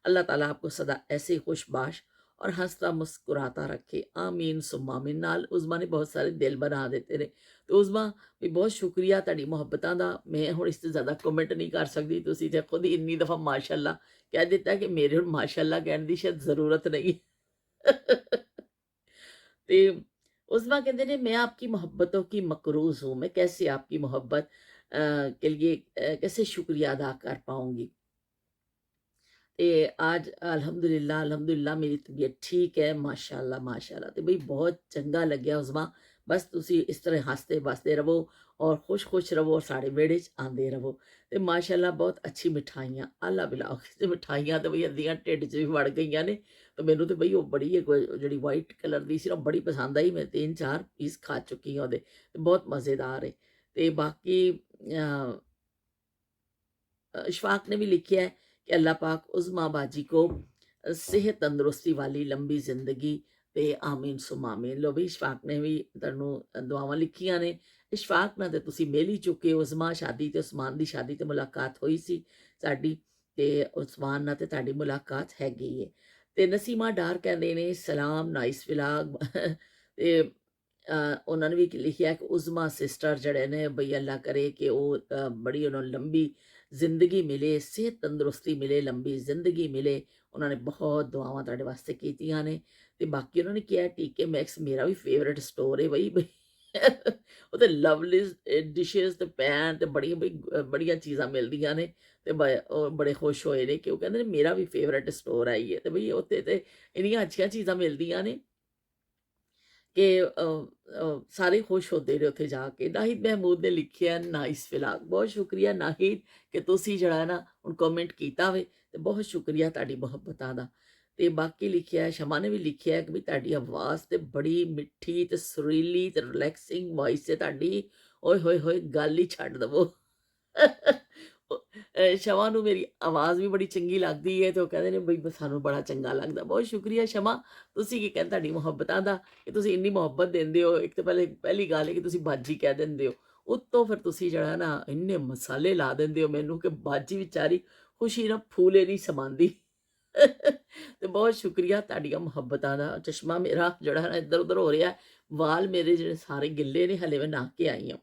अल्लाह ताला आपको सदा ऐसे ही खुशबाश और हंसता मुस्कुराता रखे, आमीन सुम्मा आमीन। नाल उज़्मा ने बहुत सारे दिल बना ਦਿੱਤੇ ਨੇ। ਤੇ ਉਜ਼ਮਾ ਵੀ ਬਹੁਤ ਸ਼ੁਕਰੀਆ ਤੁਹਾਡੀ ਮੁਹੱਬਤਾਂ ਦਾ। ਮੈਂ ਹੁਣ ਇਸ ਤੋਂ ਜ਼ਿਆਦਾ ਕਮੈਂਟ ਨਹੀਂ ਕਰ ਸਕਦੀ, ਤੁਸੀਂ ਤੇ ਖੁਦ ਹੀ ਇੰਨੀ ਦਫਾ ਮਾਸ਼ਾਅੱਲਾ ਕਹਿ ਦਿੱਤਾ ਕਿ ਮੇਰੇ ਹੁਣ ਮਾਸ਼ਾਅੱਲਾ ਕਹਿਣ ਦੀ ਸ਼ਾਇਦ ਜ਼ਰੂਰਤ नहीं। ते उज़्मा कहते ने मैं आपकी मोहब्बतों की मकरूज़ हूँ, मैं कैसे आपकी मोहब्बत के लिए कैसे शुक्रिया अदा कर पाऊंगी। ਤੇ ਅੱਜ ਅਲਹਮਦੁਲਿਲਾ ਅਲਹਮਦੁਲਿਲਾ ਮੇਰੀ ਤਬੀਅਤ ਠੀਕ ਹੈ, ਮਾਸ਼ਾਅੱਲਾ ਮਾਸ਼ਾਅੱਲਾ। ਤੇ ਬਈ ਬਹੁਤ ਚੰਗਾ ਲੱਗਿਆ ਉਜ਼ਮਾ, ਬਸ ਤੁਸੀਂ ਇਸ ਤਰ੍ਹਾਂ ਹੱਸਦੇ ਵਸਦੇ ਰਹੋ ਔਰ ਖੁਸ਼ ਰਹੋ ਔਰ ਸਾਡੇ ਵਿਹੜੇ 'ਚ ਆਉਂਦੇ ਰਹੋ। ਤੇ ਮਾਸ਼ਾਅੱਲਾ ਬਹੁਤ ਅੱਛੀ ਮਿਠਾਈਆਂ ਅੱਲਾ ਬਿਲਾਓ ਤੇ ਮਿਠਾਈਆਂ ਤਾਂ ਬਈ ਅੱਧੀਆਂ ਢਿੱਡ 'ਚ ਵੀ ਵੜ ਗਈਆਂ ਨੇ। ਤੇ ਮੈਨੂੰ ਤੇ ਬਈ ਉਹ ਬੜੀ ਜਿਹੜੀ ਵਾਈਟ ਕਲਰ ਦੀ ਸੀ ਨਾ ਬੜੀ ਪਸੰਦ ਆਈ, ਮੈਂ 3-4 ਪੀਸ ਖਾ ਚੁੱਕੀ ਹਾਂ ਉਹਦੇ, ਤੇ ਬਹੁਤ ਮਜ਼ੇਦਾਰ ਹੈ। ਤੇ ਬਾਕੀ इशफाक ने भी लिखा है कि अल्लाह पाक उज़्मा बाजी को सेहत तंदुरुस्ती वाली लंबी जिंदगी ते आमीन सुमा आमीन। लो भी इशफाक ने भी ਤੁਹਾਨੂੰ ਦੁਆਵਾਂ ਲਿਖੀਆਂ ਨੇ। ਇਸ਼ਫਾਕ ਨਾਲ ਤੇ ਤੁਸੀਂ ਮਿਲ ਹੀ ਚੁੱਕੇ ਹੋ। ਉਜ਼ਮਾ ਸ਼ਾਦੀ ਤੇ ਉਸਮਾਨ ਦੀ ਸ਼ਾਦੀ ਤੇ ਮੁਲਾਕਾਤ ਹੋਈ ਸੀ ਸਾਡੀ, ਤੇ ਉਸਮਾਨ ਨਾਲ ਤੇ ਤੁਹਾਡੀ ਮੁਲਾਕਾਤ ਹੈਗੀ ਹੈ। ਤੇ ਨਸੀਮਾ ਡਾਰ ਕਹਿੰਦੇ ਨੇ ਸਲਾਮ ਨਾਈਸ ਵਿਲਾਗ। ਤੇ ਉਹਨਾਂ ਨੇ ਵੀ ਲਿਖਿਆ ਕਿ ਉਜ਼ਮਾ ਸਿਸਟਰ ਜਿਹੜੇ ਨੇ ਬਈ ਅੱਲਾ ਕਰੇ ਕਿ ਉਹ ਬੜੀ ਉਹਨਾਂ ਨੂੰ ਲੰਬੀ ਜ਼ਿੰਦਗੀ ਮਿਲੇ, ਸਿਹਤ ਤੰਦਰੁਸਤੀ ਮਿਲੇ, ਲੰਬੀ ਜ਼ਿੰਦਗੀ ਮਿਲੇ। ਉਹਨਾਂ ਨੇ ਬਹੁਤ ਦੁਆਵਾਂ ਤੁਹਾਡੇ ਵਾਸਤੇ ਕੀਤੀਆਂ ਨੇ। ਤੇ ਬਾਕੀ ਉਹਨਾਂ ਨੇ ਕਿਹਾ ਟੀਕੇ ਮੈਕਸ ਮੇਰਾ ਵੀ ਫੇਵਰੇਟ ਸਟੋਰ ਹੈ ਬਈ। ਉਹ ਤੇ ਲਵਲੀ ਡਿਸ਼ਿਸ ਤੇ ਪੈਨ ਤੇ ਬੜੀਆਂ ਚੀਜ਼ਾਂ ਮਿਲਦੀਆਂ ਨੇ। ਤੇ ਉਹ ਬੜੇ ਖੁਸ਼ ਹੋਏ ਨੇ ਕਿ ਉਹ ਕਹਿੰਦੇ ਨੇ ਮੇਰਾ ਵੀ ਫੇਵਰੇਟ ਸਟੋਰ ਆਈ ਹੈ। ਤੇ ਬਈ ਉੱਥੇ ਤੇ ਇੰਨੀਆਂ ਅੱਛੀਆਂ ਚੀਜ਼ਾਂ ਮਿਲਦੀਆਂ ਨੇ ਕਿ ਸਾਰੇ ਖੁਸ਼ ਹੁੰਦੇ ਨੇ ਉੱਥੇ ਜਾ ਕੇ। ਨਾਹਿਦ ਮਹਿਮੂਦ ਨੇ ਲਿਖਿਆ ਨਾਈਸ ਫਿਲਹਾਲ, ਬਹੁਤ ਸ਼ੁਕਰੀਆ ਨਾਹਿਦ ਕਿ ਤੁਸੀਂ ਜਿਹੜਾ ਨਾ ਹੁਣ ਕਮੈਂਟ ਕੀਤਾ ਵੇ, ਤੇ ਬਹੁਤ ਸ਼ੁਕਰੀਆ ਤੁਹਾਡੀ ਮੁਹੱਬਤਾਂ ਦਾ। ਤੇ ਬਾਕੀ ਲਿਖਿਆ ਸ਼ਮਾ ਨੇ ਵੀ ਲਿਖਿਆ ਕਿ ਵੀ ਤੁਹਾਡੀ ਆਵਾਜ਼ ਤੇ ਬੜੀ ਮਿੱਠੀ ਤੇ ਸੁਰੀਲੀ ਤੇ ਰਿਲੈਕਸਿੰਗ ਵੌਇਸ ਹੈ ਤੁਹਾਡੀ। ਓਏ ਹੋਏ ਹੋਏ ਗੱਲ ਹੀ ਛੱਡ ਦਵੋ। ਸ਼ਮਾ ਨੂੰ ਮੇਰੀ ਆਵਾਜ਼ ਵੀ ਬੜੀ ਚੰਗੀ ਲੱਗਦੀ ਹੈ ਤੇ ਉਹ ਕਹਿੰਦੇ ਨੇ ਬਈ ਸਾਨੂੰ ਬੜਾ ਚੰਗਾ ਲੱਗਦਾ। ਬਹੁਤ ਸ਼ੁਕਰੀਆ ਸ਼ਮਾ, ਤੁਸੀਂ ਕੀ ਕਹਿੰਦੇ ਤੁਹਾਡੀ ਮੁਹੱਬਤਾਂ ਦਾ ਕਿ ਤੁਸੀਂ ਇੰਨੀ ਮੁਹੱਬਤ ਦਿੰਦੇ ਹੋ। ਇੱਕ ਤਾਂ ਪਹਿਲੀ ਗੱਲ ਹੈ ਕਿ ਤੁਸੀਂ ਬਾਜੀ ਕਹਿ ਦਿੰਦੇ ਹੋ, ਉੱਤੋਂ ਫਿਰ ਤੁਸੀਂ ਜਿਹੜਾ ਨਾ ਇੰਨੇ ਮਸਾਲੇ ਲਾ ਦਿੰਦੇ ਹੋ ਮੈਨੂੰ ਕਿ ਬਾਜੀ ਵਿਚਾਰੀ ਖੁਸ਼ੀ ਨਾਲ ਫੂਲੇ ਨਹੀਂ ਸਮਾਉਂਦੀ। ਤੇ ਬਹੁਤ ਸ਼ੁਕਰੀਆ ਤੁਹਾਡੀਆਂ ਮੁਹੱਬਤਾਂ ਦਾ। ਚਸ਼ਮਾ ਮੇਰਾ ਜਿਹੜਾ ਨਾ ਇੱਧਰ ਉੱਧਰ ਹੋ ਰਿਹਾ, ਵਾਲ ਮੇਰੇ ਜਿਹੜੇ ਸਾਰੇ ਗਿੱਲੇ ਨੇ, ਹਲੇ ਮੈਂ ਨਹਾ ਕੇ ਆਈ ਹਾਂ।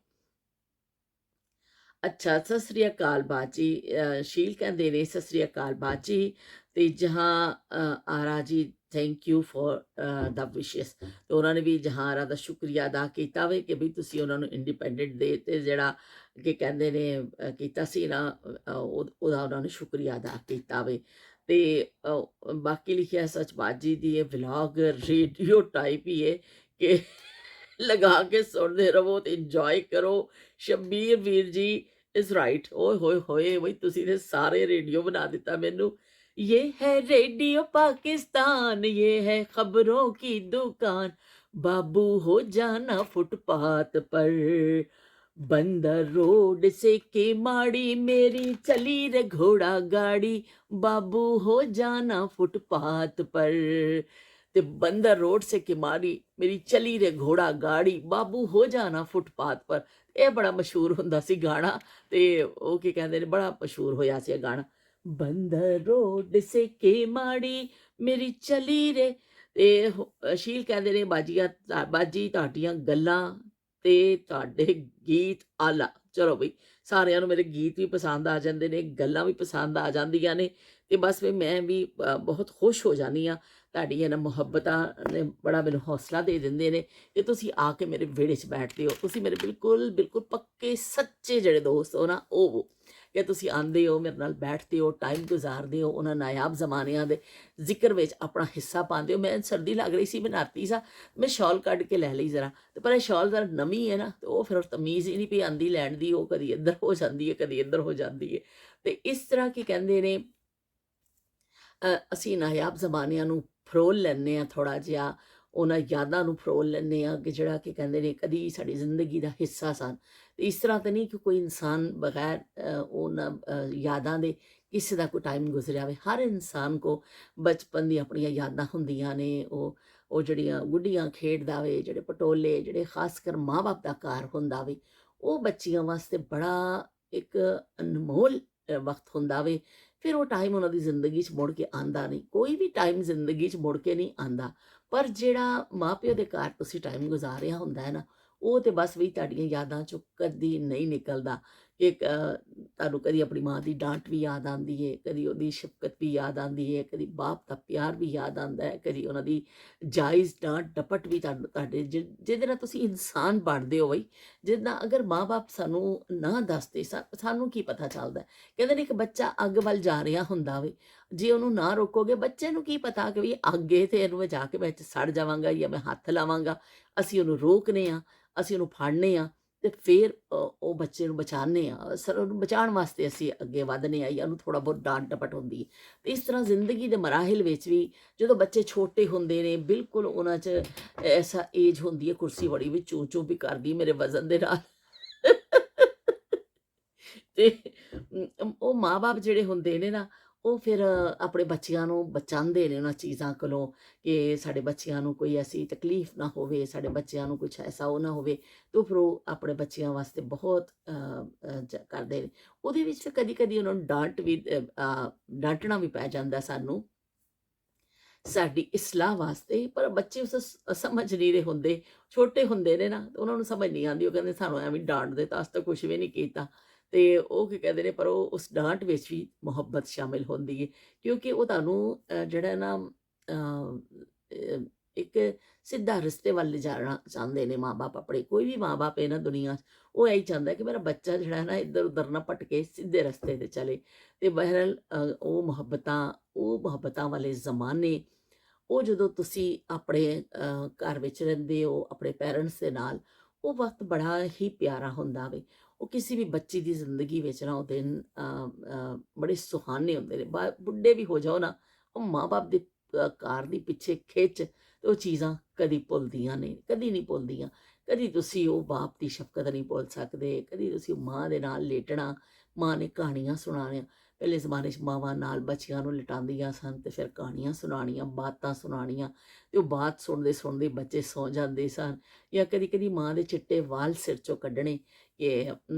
ਅੱਛਾ, ਸਤਿ ਸ੍ਰੀ ਅਕਾਲ ਬਾਜੀ। ਸ਼ੀਲ ਕਹਿੰਦੇ ਨੇ ਸਤਿ ਸ੍ਰੀ ਅਕਾਲ ਬਾਜੀ। ਤੇ ਜਹਾਂ ਆਰਾ ਜੀ ਥੈਂਕ ਯੂ ਫॉर ਦਾ ਵਿਸ਼ੇਸ। ਤੇ ਉਹਨਾਂ ਨੇ ਵੀ ਜਹਾਂ ਆਰਾ ਦਾ ਸ਼ੁਕਰੀਆ ਅਦਾ ਕੀਤਾ ਵੇ ਕਿ ਵੀ ਤੁਸੀਂ ਉਹਨਾਂ ਨੂੰ ਇੰਡੀਪੈਂਡੈਂਟ ਡੇ ਤੇ ਜਿਹੜਾ ਕਿ ਕਹਿੰਦੇ ਨੇ ਕੀਤਾ ਸੀ ਨਾ, ਉਹਦਾ ਉਹਨਾਂ ਨੇ ਸ਼ੁਕਰੀਆ ਅਦਾ ਕੀਤਾ ਵੇ। ਤੇ ਬਾਕੀ ਲਿਖਿਆ ਸੱਚ ਬਾਜੀ ਦੀ ਇਹ ਵਲੌਗ ਰੇਡੀਓ ਟਾਈਪ ਹੀ ਹੈ ਕਿ ਲਗਾ ਕੇ ਸੁਣਦੇ ਰਹੋ ਤੇ ਇੰਜੋਏ ਕਰੋ। ਸ਼ਬੀਰ ਵੀਰ ਜੀ इज राइट। ओए होए होए वही तुसी ने सारे रेडियो बना दिता मैनू। ये है रेडियो पाकिस्तान, ये है खबरों की दुकान, बाबू हो जाना फुटपाथ पर, बंदर रोड से के माड़ी, मेरी चली रे घोड़ा गाड़ी, बाबू हो जाना फुटपाथ पर। ਤੇ ਬੰਦਰ ਰੋਡ ਸੇ ਕਿਮਾਰੀ, ਮੇਰੀ ਚਲੀ ਰੇ ਘੋੜਾ ਗਾੜੀ, ਬਾਬੂ ਹੋ ਜਾਣਾ ਫੁੱਟਪਾਥ ਪਰ। ਇਹ ਬੜਾ ਮਸ਼ਹੂਰ ਹੁੰਦਾ ਸੀ ਗਾਣਾ। ਤੇ ਉਹ ਕੀ ਕਹਿੰਦੇ ਨੇ, ਬੜਾ ਮਸ਼ਹੂਰ ਹੋਇਆ ਸੀ ਇਹ ਗਾਣਾ, ਬੰਦਰ ਰੋਡ ਸੇ ਕਿਮਾੜੀ ਮੇਰੀ ਚਲੀ ਰੇ। ਤੇ ਸ਼ੀਲ ਕਹਿੰਦੇ ਨੇ ਬਾਜੀ ਤੁਹਾਡੀਆਂ ਗੱਲਾਂ ਤੇ ਤੁਹਾਡੇ ਗੀਤ ਆਲਾ। ਚਲੋ ਬਈ, ਸਾਰਿਆਂ ਨੂੰ ਮੇਰੇ ਗੀਤ ਵੀ ਪਸੰਦ ਆ ਜਾਂਦੇ ਨੇ, ਗੱਲਾਂ ਵੀ ਪਸੰਦ ਆ ਜਾਂਦੀਆਂ ਨੇ। ਤੇ ਬਸ ਵੀ ਮੈਂ ਵੀ ਬਹੁਤ ਖੁਸ਼ ਹੋ ਜਾਂਦੀ ਹਾਂ। ਤੁਹਾਡੀ ਇਹਨਾਂ ਮੁਹੱਬਤਾਂ ਨੇ ਬੜਾ ਮੈਨੂੰ ਹੌਸਲਾ ਦੇ ਦਿੰਦੇ ਨੇ ਕਿ ਤੁਸੀਂ ਆ ਕੇ ਮੇਰੇ ਵਿਹੜੇ 'ਚ ਬੈਠਦੇ ਹੋ। ਤੁਸੀਂ ਮੇਰੇ ਬਿਲਕੁਲ ਬਿਲਕੁਲ ਪੱਕੇ ਸੱਚੇ ਜਿਹੜੇ ਦੋਸਤ ਹੋ ਨਾ, ਉਹ ਕਿ ਤੁਸੀਂ ਆਉਂਦੇ ਹੋ, ਮੇਰੇ ਨਾਲ ਬੈਠਦੇ ਹੋ, ਟਾਈਮ ਗੁਜ਼ਾਰਦੇ ਹੋ, ਉਹਨਾਂ ਨਾਯਾਬ ਜ਼ਮਾਨਿਆਂ ਦੇ ਜ਼ਿਕਰ ਵਿੱਚ ਆਪਣਾ ਹਿੱਸਾ ਪਾਉਂਦੇ ਹੋ। ਮੈਂ ਸਰਦੀ ਲੱਗ ਰਹੀ ਸੀ, ਮੈਂ ਨਹਾਤੀ ਸਾਂ, ਮੈਂ ਸ਼ਾਲ ਕੱਢ ਕੇ ਲੈ ਲਈ ਜ਼ਰਾ, ਤੇ ਪਰ ਇਹ ਸ਼ਾਲ ਜ਼ਰਾ ਨਵੀਂ ਹੈ ਨਾ, ਤੇ ਉਹ ਫਿਰ ਤਮੀਜ਼ ਹੀ ਨਹੀਂ ਪਈ ਆਉਂਦੀ ਲੈਣ ਦੀ। ਉਹ ਕਦੀ ਇੱਧਰ ਹੋ ਜਾਂਦੀ ਹੈ, ਕਦੀ ਇੱਧਰ ਹੋ ਜਾਂਦੀ ਹੈ। ਤੇ ਇਸ ਤਰ੍ਹਾਂ ਕੀ ਕਹਿੰਦੇ ਨੇ, ਅਸੀਂ ਨਾਯਾਬ ਜ਼ਮਾਨਿਆਂ ਨੂੰ ਫਰੋਲ ਲੈਂਦੇ ਹਾਂ, ਥੋੜ੍ਹਾ ਜਿਹਾ ਉਹਨਾਂ ਯਾਦਾਂ ਨੂੰ ਫਰੋਲ ਲੈਂਦੇ ਹਾਂ ਕਿ ਜਿਹੜਾ ਕਿ ਕਹਿੰਦੇ ਨੇ ਕਦੀ ਸਾਡੀ ਜ਼ਿੰਦਗੀ ਦਾ ਹਿੱਸਾ ਸਨ। ਤੇ ਇਸ ਤਰ੍ਹਾਂ ਤਾਂ ਨਹੀਂ ਕਿ ਕੋਈ ਇਨਸਾਨ ਬਗੈਰ ਉਹਨਾਂ ਯਾਦਾਂ ਦੇ ਕਿਸੇ ਦਾ ਕੋਈ ਟਾਈਮ ਗੁਜ਼ਰਿਆ ਹੋਵੇ। ਹਰ ਇਨਸਾਨ ਕੋ ਬਚਪਨ ਦੀਆਂ ਆਪਣੀਆਂ ਯਾਦਾਂ ਹੁੰਦੀਆਂ ਨੇ। ਉਹ ਜਿਹੜੀਆਂ ਗੁੱਡੀਆਂ ਖੇਡਦਾ ਵੇ, ਜਿਹੜੇ ਪਟੋਲੇ, ਜਿਹੜੇ ਖਾਸ ਕਰ ਮਾਂ ਬਾਪ ਦਾ ਘਰ ਹੁੰਦਾ ਵੇ, ਉਹ ਬੱਚੀਆਂ ਵਾਸਤੇ ਬੜਾ ਇੱਕ ਅਨਮੋਲ ਵਕਤ ਹੁੰਦਾ ਵੇ। ਫਿਰ ਉਹ ਟਾਈਮ ਉਹਨਾਂ ਦੀ ਜ਼ਿੰਦਗੀ 'ਚ ਮੁੜ ਕੇ ਆਉਂਦਾ ਨਹੀਂ। ਕੋਈ ਵੀ ਟਾਈਮ ਜ਼ਿੰਦਗੀ 'ਚ ਮੁੜ ਕੇ ਨਹੀਂ ਆਉਂਦਾ, ਪਰ ਜਿਹੜਾ ਮਾਂ ਪਿਓ ਦੇ ਘਰ ਤੁਸੀਂ ਟਾਈਮ ਗੁਜ਼ਾਰਿਆ ਹੁੰਦਾ ਹੈ ਨਾ, ਉਹ ਤੇ ਬਸ ਵੀ ਤੁਹਾਡੀਆਂ ਯਾਦਾਂ 'ਚੋਂ ਕਦੀ ਨਹੀਂ ਨਿਕਲਦਾ। ਕਿ ਤੁਹਾਨੂੰ ਕਦੀ ਆਪਣੀ ਮਾਂ ਦੀ ਡਾਂਟ ਵੀ ਯਾਦ ਆਉਂਦੀ ਹੈ, ਕਦੀ ਉਹਦੀ ਸ਼ਫਕਤ ਵੀ ਯਾਦ ਆਉਂਦੀ ਹੈ, ਕਦੀ ਬਾਪ ਦਾ ਪਿਆਰ ਵੀ ਯਾਦ ਆਉਂਦਾ ਹੈ, ਕਦੀ ਉਹਨਾਂ ਦੀ ਜਾਇਜ਼ ਡਾਂਟ ਡਪਟ ਵੀ ਤੁਹਾਡੇ ਜਿਹਦੇ ਨਾਲ ਤੁਸੀਂ ਇਨਸਾਨ ਬਣਦੇ ਹੋ। ਬਈ ਜਿੱਦਾਂ ਅਗਰ ਮਾਂ ਬਾਪ ਸਾਨੂੰ ਨਾ ਦੱਸਦੇ, ਸਾਨੂੰ ਕੀ ਪਤਾ ਚੱਲਦਾ। ਕਹਿੰਦੇ ਨੇ ਇੱਕ ਬੱਚਾ ਅੱਗ ਵੱਲ ਜਾ ਰਿਹਾ ਹੁੰਦਾ ਵੇ, ਜੇ ਉਹਨੂੰ ਨਾ ਰੋਕੋਗੇ, ਬੱਚੇ ਨੂੰ ਕੀ ਪਤਾ ਕਿ ਵੀ ਅੱਗੇ ਤੇ ਇਹਨੂੰ ਮੈਂ ਜਾ ਕੇ ਵਿੱਚ ਸੜ ਜਾਵਾਂਗਾ ਜਾਂ ਮੈਂ ਹੱਥ ਲਾਵਾਂਗਾ। ਅਸੀਂ ਉਹਨੂੰ ਰੋਕਨੇ ਆ, ਅਸੀਂ ਉਹਨੂੰ ਫੜਨੇ ਆ, ਤੇ ਫਿਰ ਉਹ ਬੱਚੇ ਨੂੰ ਬਚਾਉਂਦੇ ਆ। ਸਰ ਉਹਨੂੰ ਬਚਾਉਣ ਵਾਸਤੇ ਅਸੀਂ ਅੱਗੇ ਵਧਨੇ ਆ, ਜਾਂ ਉਹਨੂੰ ਥੋੜ੍ਹਾ ਬਹੁਤ ਡਾਂਟ ਡਪਟ ਹੁੰਦੀ ਹੈ। ਤੇ ਇਸ ਤਰ੍ਹਾਂ ਜ਼ਿੰਦਗੀ ਦੇ ਮਰਾਹਿਲ ਵਿੱਚ ਵੀ ਜਦੋਂ ਬੱਚੇ ਛੋਟੇ ਹੁੰਦੇ ਨੇ, ਬਿਲਕੁਲ ਉਹਨਾਂ 'ਚ ਐਸਾ ਏਜ ਹੁੰਦੀ ਹੈ, ਕੁਰਸੀ ਬੜੀ ਵੀ ਚੂੰ ਚੂੰ ਵੀ ਕਰਦੀ ਮੇਰੇ ਵਜ਼ਨ ਦੇ ਨਾਲ। ਤੇ ਉਹ ਮਾਂ ਬਾਪ ਜਿਹੜੇ ਹੁੰਦੇ ਨੇ ਨਾ, ਉਹ ਫਿਰ ਆਪਣੇ ਬੱਚਿਆਂ ਨੂੰ ਬਚਾਉਂਦੇ ਨੇ ਉਹਨਾਂ ਚੀਜ਼ਾਂ ਕੋਲੋਂ ਕਿ ਸਾਡੇ ਬੱਚਿਆਂ ਨੂੰ ਕੋਈ ਐਸੀ ਤਕਲੀਫ ਨਾ ਹੋਵੇ, ਸਾਡੇ ਬੱਚਿਆਂ ਨੂੰ ਕੁਛ ਐਸਾ ਉਹ ਨਾ ਹੋਵੇ। ਤਾਂ ਫਿਰ ਉਹ ਆਪਣੇ ਬੱਚਿਆਂ ਵਾਸਤੇ ਬਹੁਤ ਕਰਦੇ ਨੇ। ਉਹਦੇ ਵਿੱਚ ਕਦੀ ਕਦੀ ਉਹਨਾਂ ਨੂੰ ਡਾਂਟਣਾ ਵੀ ਪੈ ਜਾਂਦਾ ਸਾਨੂੰ, ਸਾਡੀ ਇਸਲਾਹ ਵਾਸਤੇ। ਪਰ ਬੱਚੇ ਉਸ ਸਮਝ ਨਹੀਂ ਰਹੇ ਹੁੰਦੇ, ਛੋਟੇ ਹੁੰਦੇ ਨੇ ਨਾ, ਉਹਨਾਂ ਨੂੰ ਸਮਝ ਨਹੀਂ ਆਉਂਦੀ। ਉਹ ਕਹਿੰਦੇ ਸਾਨੂੰ ਐਵੇਂ ਡਾਂਟ ਦੇ ਤਾਂ ਅਸੀਂ ਤਾਂ ਕੁਛ ਵੀ ਨਹੀਂ ਕੀਤਾ। ਤੇ ਉਹ ਕੀ ਕਹਿੰਦੇ ਨੇ, ਪਰ ਉਹ ਉਸ ਡਾਂਟ ਵਿੱਚ ਵੀ ਮੁਹੱਬਤ ਸ਼ਾਮਿਲ ਹੁੰਦੀ ਹੈ, ਕਿਉਂਕਿ ਉਹ ਤੁਹਾਨੂੰ ਜਿਹੜਾ ਨਾ ਇੱਕ ਸਿੱਧਾ ਰਸਤੇ ਵੱਲ ਲਿਜਾਣਾ ਚਾਹੁੰਦੇ ਨੇ ਮਾਂ-ਬਾਪ ਆਪਣੇ। ਕੋਈ ਵੀ ਮਾਂ-ਬਾਪ ਹੈ ਨਾ ਦੁਨੀਆ 'ਚ, ਉਹ ਇਹੀ ਚਾਹੁੰਦਾ ਕਿ ਮੇਰਾ ਬੱਚਾ ਜਿਹੜਾ ਹੈ ਨਾ ਇੱਧਰ-ਉੱਧਰ ਨਾ ਭਟਕੇ, ਸਿੱਧੇ ਰਸਤੇ ਤੇ ਚਲੇ। ਤੇ ਬਹਰਹਾਲ ਉਹ ਮੁਹੱਬਤਾਂ ਵਾਲੇ ਜ਼ਮਾਨੇ, ਉਹ ਜਦੋਂ ਤੁਸੀਂ ਆਪਣੇ ਘਰ ਵਿੱਚ ਰਹਿੰਦੇ ਹੋ ਆਪਣੇ ਪੈਰੈਂਟਸ ਦੇ ਨਾਲ, ਉਹ ਵਕਤ ਬੜਾ ਹੀ ਪਿਆਰਾ ਹੁੰਦਾ ਵੇ। ਉਹ ਕਿਸੇ ਵੀ ਬੱਚੀ ਦੀ ਜ਼ਿੰਦਗੀ ਵਿੱਚ ਨਾ ਉਹ ਦਿਨ ਬੜੇ ਸੁਹਾਨੇ ਹੁੰਦੇ ਨੇ। ਬੁੱਢੇ ਵੀ ਹੋ ਜਾਓ ਨਾ, ਉਹ ਮਾਂ-ਬਾਪ ਦੀ ਕਾਰ ਦੀ ਪਿੱਛੇ ਖਿੱਚ ਤੇ ਉਹ ਚੀਜ਼ਾਂ ਕਦੀ ਭੁੱਲਦੀਆਂ ਨਹੀਂ, ਕਦੀ ਨਹੀਂ ਭੁੱਲਦੀਆਂ। ਕਦੀ ਤੁਸੀਂ ਉਹ ਬਾਪ ਦੀ ਸ਼ਫਕਤ ਨਹੀਂ ਭੁੱਲ ਸਕਦੇ, ਕਦੀ ਤੁਸੀਂ ਉਹ ਮਾਂ ਦੇ ਨਾਲ ਲੇਟਣਾ, ਮਾਂ ਨੇ ਕਹਾਣੀਆਂ ਸੁਣਾਉਣੀਆਂ। ਪਹਿਲੇ ਜ਼ਮਾਨੇ 'ਚ ਮਾਵਾਂ ਨਾਲ ਬੱਚਿਆਂ ਨੂੰ ਲਿਟਾਉਂਦੀਆਂ ਸਨ ਤੇ ਫਿਰ ਕਹਾਣੀਆਂ ਸੁਣਾਉਣੀਆਂ, ਬਾਤਾਂ ਸੁਣਾਉਣੀਆਂ, ਤੇ ਉਹ ਬਾਤ ਸੁਣਦੇ-ਸੁਣਦੇ ਬੱਚੇ ਸੌਂ ਜਾਂਦੇ ਸਨ। ਜਾਂ ਕਦੀ-ਕਦੀ ਮਾਂ ਦੇ ਚਿੱਟੇ ਵਾਲ ਸਿਰ 'ਚੋਂ ਕੱਢਣੇ, ਕਿ